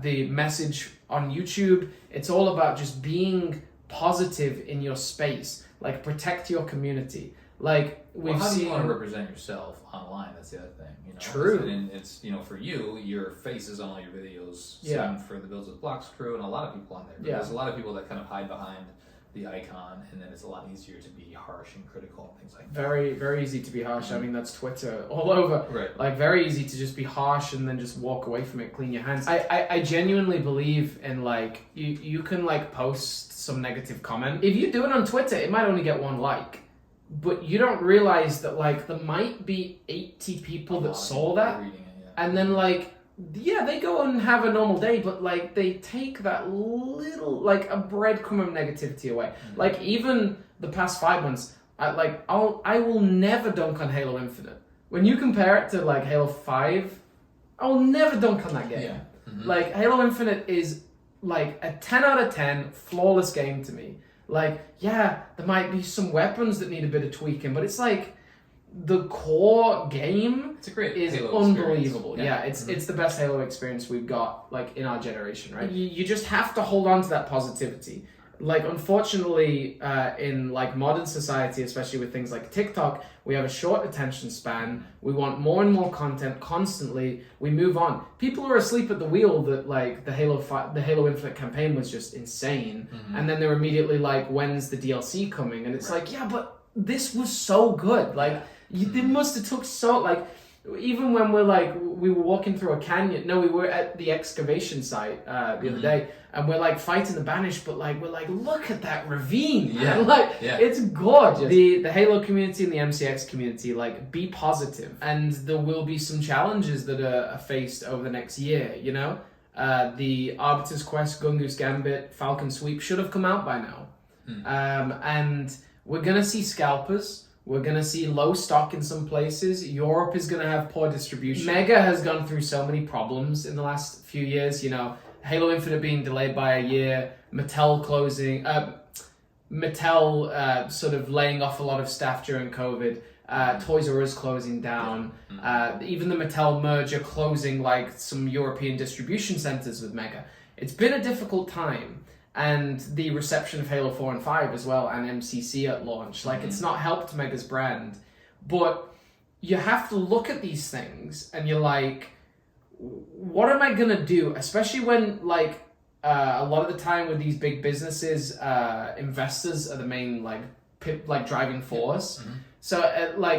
the message on YouTube, it's all about just being positive in your space. Like protect your community. Like we've how seen. do you want to represent yourself online? That's the other thing. True. And it's for you, your face is on all your videos. Yeah. Same for the Builds with Blox crew and a lot of people on there. But there's a lot of people that kind of hide behind the icon, and then it's a lot easier to be harsh and critical and things like that. Very, very easy to be harsh. I mean, that's Twitter all over. Right. Like, very easy to just be harsh and then just walk away from it, clean your hands. I genuinely believe in, like, you can, like, post some negative comment. If you do it on Twitter, it might only get one like. But you don't realize that, like, there might be 80 people that saw that. Reading it, yeah. And then, like, yeah, they go and have a normal day, but, like, they take that little, like, a breadcrumb of negativity away. Mm-hmm. Like, even the past 5 months, I will never dunk on Halo Infinite. When you compare it to, like, Halo 5, I will never dunk on that game. Yeah. Mm-hmm. Like, Halo Infinite is, like, a 10 out of 10 flawless game to me. Like, yeah, there might be some weapons that need a bit of tweaking, but it's like the core game it's a great is Halo unbelievable. Yeah, It's the best Halo experience we've got, like, in our generation, right? You just have to hold on to that positivity. Like, unfortunately, in, like, modern society, especially with things like TikTok, we have a short attention span. We want more and more content constantly. We move on. People are asleep at the wheel that, like, the Halo Infinite campaign was just insane. Mm-hmm. And then they're immediately like, when's the DLC coming? And it's like, yeah, but this was so good. Like, they must have took so, like, even when we were walking through a canyon. No, we were at the excavation site the other day, and we're like fighting the Banished, but like we're like, look at that ravine. Yeah. Like it's gorgeous. The Halo community and the MCX community, like, be positive, and there will be some challenges that are faced over the next year. The Arbiter's Quest, Gungoose Gambit, Falcon Sweep should have come out by now, and we're gonna see scalpers. We're going to see low stock in some places. Europe is going to have poor distribution. Mega has gone through so many problems in the last few years. Halo Infinite being delayed by a year, Mattel closing, sort of laying off a lot of staff during COVID, Toys R Us closing down, even the Mattel merger closing, like, some European distribution centers with Mega. It's been a difficult time. And the reception of Halo 4 and 5 as well, and MCC at launch. Like, it's not helped Mega's brand. But you have to look at these things, and you're like, what am I going to do? Especially when, like, a lot of the time with these big businesses, investors are the main, like driving force. Mm-hmm. So,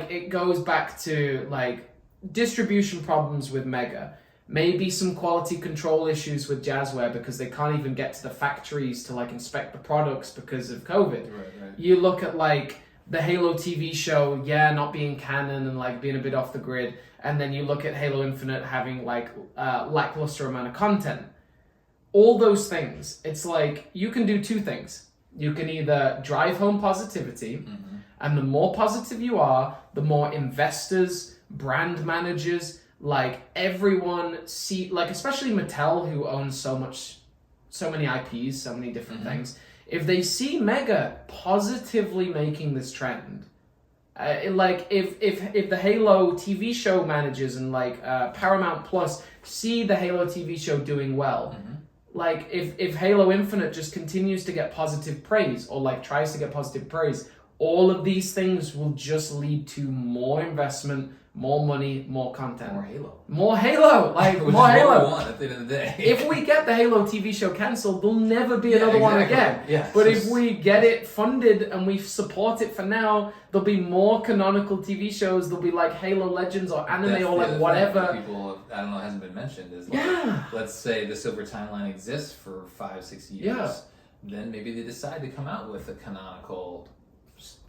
it goes back to, like, distribution problems with Mega. Maybe some quality control issues with Jazzware because they can't even get to the factories to, like, inspect the products because of COVID. Right. You look at, like, the Halo TV show, not being canon and, like, being a bit off the grid, and then you look at Halo Infinite having, like, lackluster amount of content. All those things, it's like, you can do two things. You can either drive home positivity, and the more positive you are, the more investors, brand managers, like everyone see, like especially Mattel, who owns so many IPs, so many different things. If they see Mega positively making this trend, like if the Halo TV show managers and like Paramount Plus see the Halo TV show doing well, like if Halo Infinite just continues to get positive praise or like tries to get positive praise, all of these things will just lead to more investment, more money, more content. More Halo. Like, Which more is Halo. what we want at the end of the day. If we get the Halo TV show cancelled, there'll never be another one again. Yeah. But if we get it funded and we support it for now, there'll be more canonical TV shows. There'll be like Halo Legends or anime or like whatever. People, I don't know, hasn't been mentioned is like, let's say the Silver Timeline exists for 5-6 years. Then maybe they decide to come out with a canonical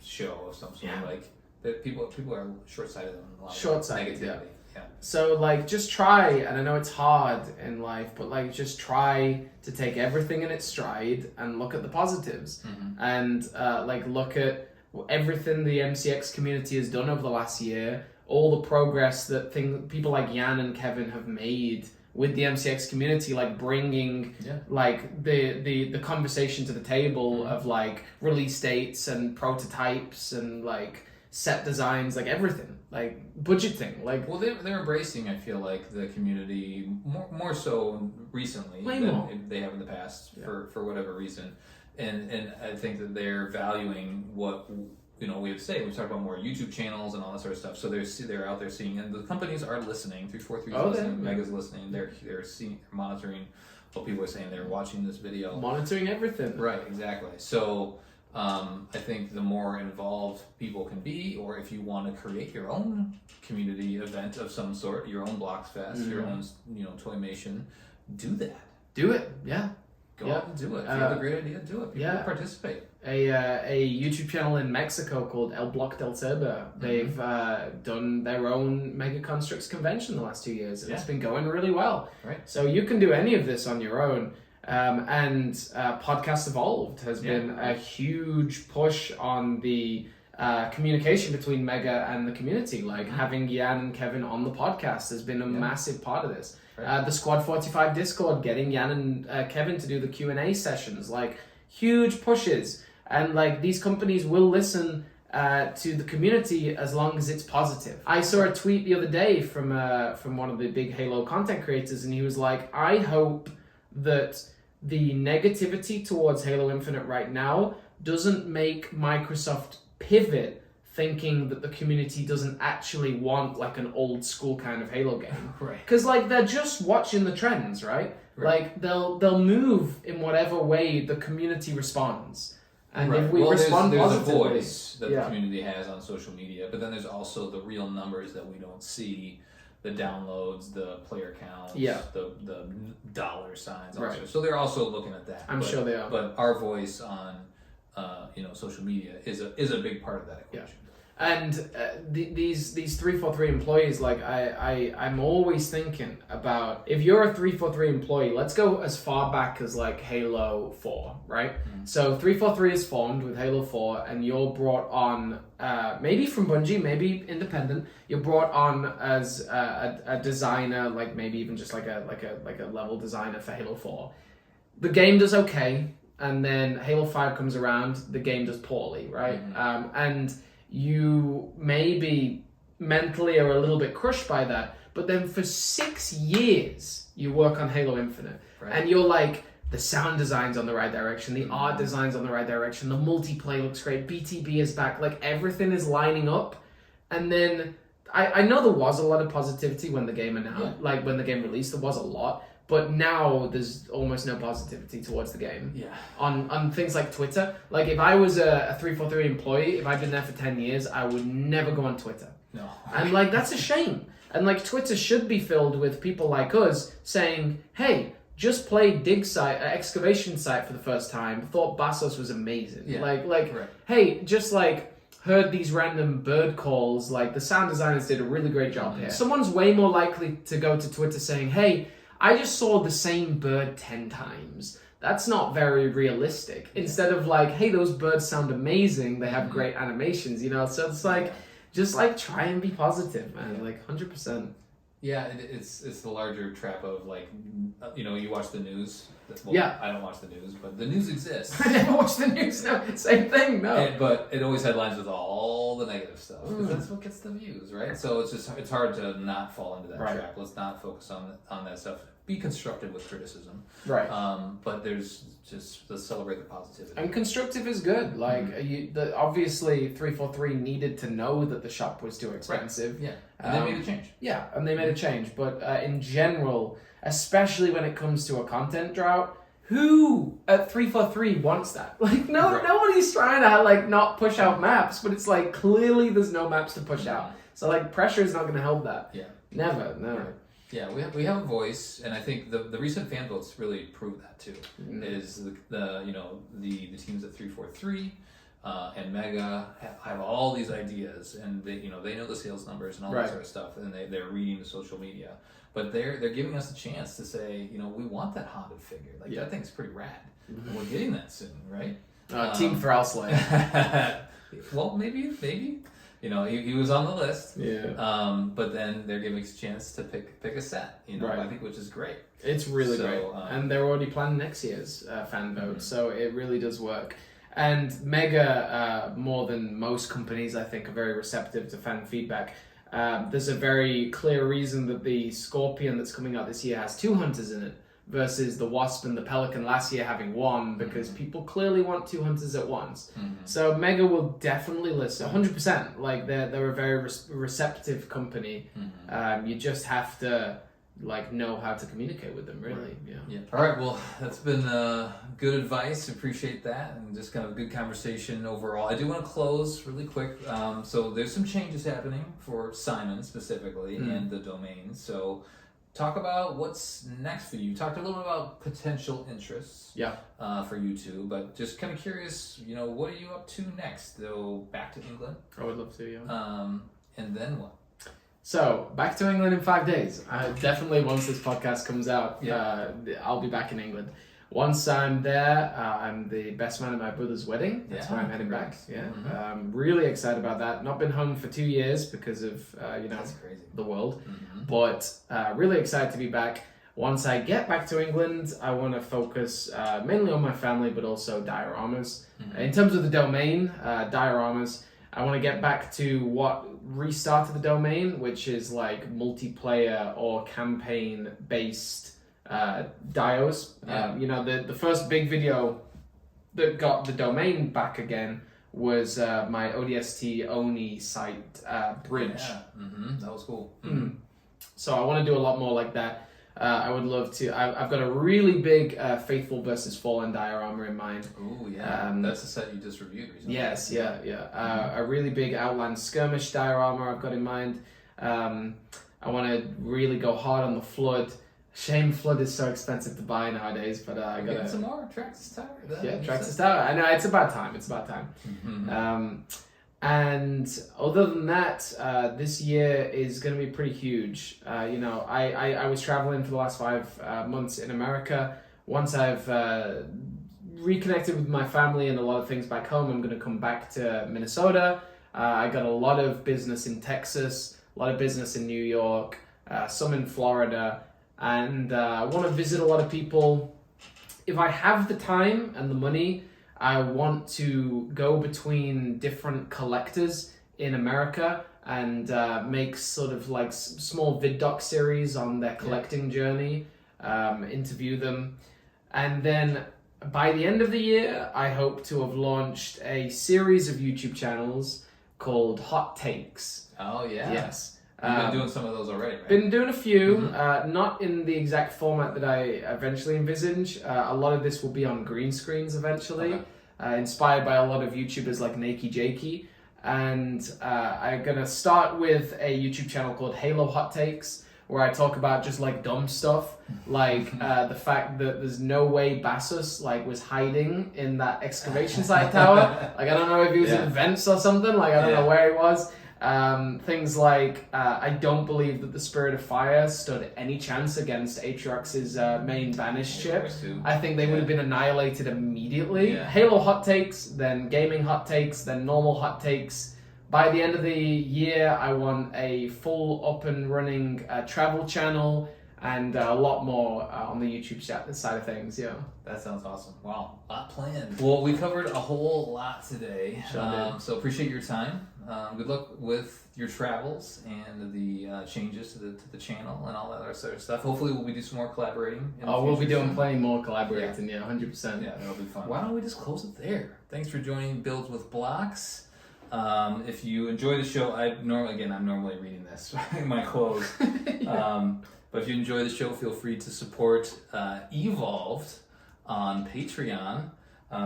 show of some sort. Like that people are short-sighted on a lot of negativity. Yeah. So like just try, and I know it's hard in life, but like just try to take everything in its stride and look at the positives and like look at everything the MCX community has done over the last year, all the progress that people like Jan and Kevin have made with the MCX community, like bringing like the conversation to the table of like release dates and prototypes and like set designs, like everything, like budgeting, like. Well, they're embracing, I feel like, the community more so recently than they have in the past for whatever reason, and I think that they're valuing what we have to say. We've talked about more YouTube channels and all that sort of stuff. So they're out there seeing, and the companies are listening. 343 is listening, Mega's listening. They're seeing, monitoring what people are saying. They're watching this video, monitoring everything. Right, exactly. So I think the more involved people can be, or if you want to create your own community event of some sort, your own Blox Fest, your own Toymation, do that. Do it, yeah. Go out and do it. If you have a great idea, do it. People participate. A YouTube channel in Mexico called El Bloc del Turbo. They've done their own Mega Construx convention the last 2 years, and it's been going really well. Right. So you can do any of this on your own. And Podcast Evolved has been a huge push on the communication between Mega and the community. Like having Jan and Kevin on the podcast has been a massive part of this. Right. The Squad 45 Discord, getting Jan and Kevin to do the Q&A sessions, like huge pushes. And like these companies will listen to the community as long as it's positive. I saw a tweet the other day from one of the big Halo content creators, and he was like, I hope that the negativity towards Halo Infinite right now doesn't make Microsoft pivot thinking that the community doesn't actually want like an old school kind of Halo game. Right. Because like they're just watching the trends, right? Like they'll move in whatever way the community responds. And if we respond there's positively, a voice that the community has on social media, but then there's also the real numbers that we don't see. The downloads, the player counts, the dollar signs. Also. So they're also looking at that. I'm sure they are. But our voice on social media is a big part of that equation. And these 343 employees, like I'm always thinking about, if you're a 343 employee, let's go as far back as like Halo 4, right? So 343 is formed with Halo 4, and you're brought on, maybe from Bungie, maybe independent. You're brought on as a designer, like maybe even just like a level designer for Halo 4. The game does okay, and then Halo 5 comes around, the game does poorly, right? And you maybe mentally are a little bit crushed by that, but then for 6 years you work on Halo Infinite, and you're like, the sound design's on the right direction, the art design's on the right direction, the multiplayer looks great, BTB is back, like everything is lining up. And then I know there was a lot of positivity when the game announced, like when the game released, there was a lot. But now there's almost no positivity towards the game. Yeah. On things like Twitter. Like if I was a 343 employee, if I'd been there for 10 years, I would never go on Twitter. No. And like that's a shame. And like Twitter should be filled with people like us saying, hey, just played dig site, excavation site for the first time, thought Bassos was amazing. Yeah. Hey, just like heard these random bird calls, like the sound designers did a really great job here. Someone's way more likely to go to Twitter saying, hey, I just saw the same bird 10 times. that's not very realistic. Instead of like, hey, those birds sound amazing, they have great animations, you know. So it's like, just like try and be positive, man. Like 100%. Yeah, it's the larger trap of like, you know, you watch the news. Well, Yeah. I don't watch the news, but the news exists. I never watch the news. No, same thing. No. But it always headlines with all the negative stuff because that's what gets the views, right? So it's hard to not fall into that trap. Let's not focus on that stuff. Be constructive with criticism, Right. But let's celebrate the positivity. And constructive is good. Like obviously 343 needed to know that the shop was too expensive. Right. Yeah, and they made a change. Yeah, and they made a change. But in general, especially when it comes to a content drought, who at 343 wants that? Like nobody's trying to like not push out maps, but it's like clearly there's no maps to push out. So like pressure is not going to help that. Yeah. Never. No. Right. Yeah, we have a voice, and I think the recent fan votes really prove that too. Is the teams at 343 and Mega have all these ideas, and they know the sales numbers and all that sort of stuff, and they're reading the social media, but they're giving us a chance to say, we want that haunted figure. Like that thing's pretty rad. And we're getting that soon, right? Team Thrallsley. Well, maybe. He was on the list. Yeah. But then they're giving us a chance to pick a set. I think, which is great. It's really great, and they're already planning next year's fan vote, so it really does work. And Mega, more than most companies, I think, are very receptive to fan feedback. There's a very clear reason that the Scorpion that's coming out this year has 2 hunters in it, versus the Wasp and the Pelican last year having 1, because people clearly want 2 hunters at once. So Mega will definitely listen 100%. Like they're a very receptive company. You just have to like know how to communicate with them, really. Yeah. All right. Well, that's been good advice. Appreciate that, and just kind of a good conversation overall. I do want to close really quick. So there's some changes happening for Simon specifically and the domain. So talk about what's next for you. You talked a little bit about potential interests for you two, but just kind of curious, what are you up to next? Though back to England? I would love to, And then what? So, back to England in 5 days. Definitely once this podcast comes out, I'll be back in England. Once I'm there, I'm the best man at my brother's wedding. That's why I'm heading back. Yeah, really excited about that. Not been home for 2 years because of That's crazy. The world, but really excited to be back. Once I get back to England, I want to focus mainly on my family, but also dioramas. In terms of the domain, dioramas, I want to get back to what restarted the domain, which is like multiplayer or campaign-based dios. The first big video that got the domain back again was my ODST Oni site bridge. Yeah. That was cool. So I want to do a lot more like that. I would love to. I've got a really big Faithful versus Fallen diorama in mind. Oh yeah, that's the set you just reviewed recently. Yes, a really big Outland Skirmish diorama I've got in mind. I want to really go hard on the Flood. Shame Flood is so expensive to buy nowadays, but I got get some more Traxxas Tower. Traxxas Tower. I know it's about time. And other than that, this year is going to be pretty huge. I was traveling for the last 5 months in America. Once I've reconnected with my family and a lot of things back home, I'm going to come back to Minnesota. I got a lot of business in Texas, a lot of business in New York, some in Florida, and I want to visit a lot of people. If I have the time and the money, I want to go between different collectors in America and make sort of like small vid doc series on their collecting journey, interview them. And then by the end of the year, I hope to have launched a series of YouTube channels called Hot Takes. Oh, yeah. Yes. You've been doing some of those already, right? Been doing a few, not in the exact format that I eventually envisage. A lot of this will be on green screens eventually. Inspired by a lot of YouTubers like Nakey Jakey. And I'm going to start with a YouTube channel called Halo Hot Takes, where I talk about just like dumb stuff, like the fact that there's no way Bassus was hiding in that excavation site tower. Like I don't know if he was in vents or something, I don't know where he was. Things like, I don't believe that the Spirit of Fire stood any chance against Aatrox's main banished chip. I think they would have been annihilated immediately. Yeah. Halo hot takes, then gaming hot takes, then normal hot takes. By the end of the year, I want a full up and running travel channel and a lot more on the YouTube side of things. Yeah. That sounds awesome. Wow, a lot planned. Well, we covered a whole lot today. Sure did. So appreciate your time. Good luck with your travels and the changes to the channel and all that other sort of stuff. Hopefully, we'll do some more collaborating. We'll be doing plenty more collaborating. Yeah, 100%. Yeah, that'll be fun. Why don't we just close it there? Thanks for joining Builds with Blox. If you enjoy the show, I'm normally reading this in my clothes. But if you enjoy the show, feel free to support Evolved on Patreon.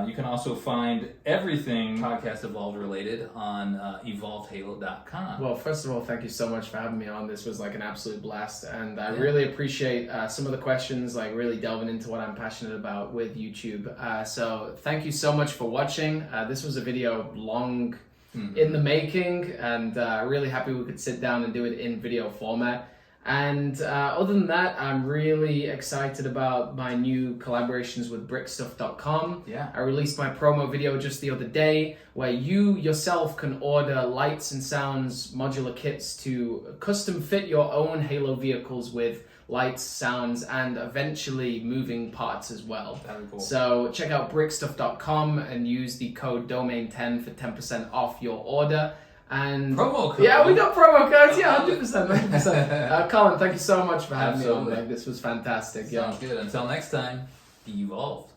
You can also find everything Podcast Evolved related on evolvedhalo.com. Well, first of all, thank you so much for having me on. This was like an absolute blast, and I really appreciate some of the questions, like really delving into what I'm passionate about with YouTube. So thank you so much for watching. This was a video long in the making, and really happy we could sit down and do it in video format. And other than that, I'm really excited about my new collaborations with brickstuff.com. Yeah. I released my promo video just the other day where you yourself can order lights and sounds modular kits to custom fit your own Halo vehicles with lights, sounds, and eventually moving parts as well. That'd be cool. So check out brickstuff.com and use the code DOMAIN10 for 10% off your order. And promo code. Yeah, we got promo codes. Yeah, 100%. Colin, thank you so much for having me on. Like, this was fantastic. Sounds good. Until next time, evolved.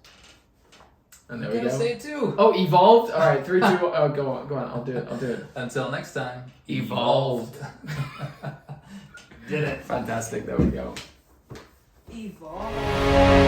And there we we go. Say it too. Oh, evolved. All right, 3, 2. Oh, go on. I'll do it. Until next time, evolved. Did it. Fantastic. There we go. Evolved.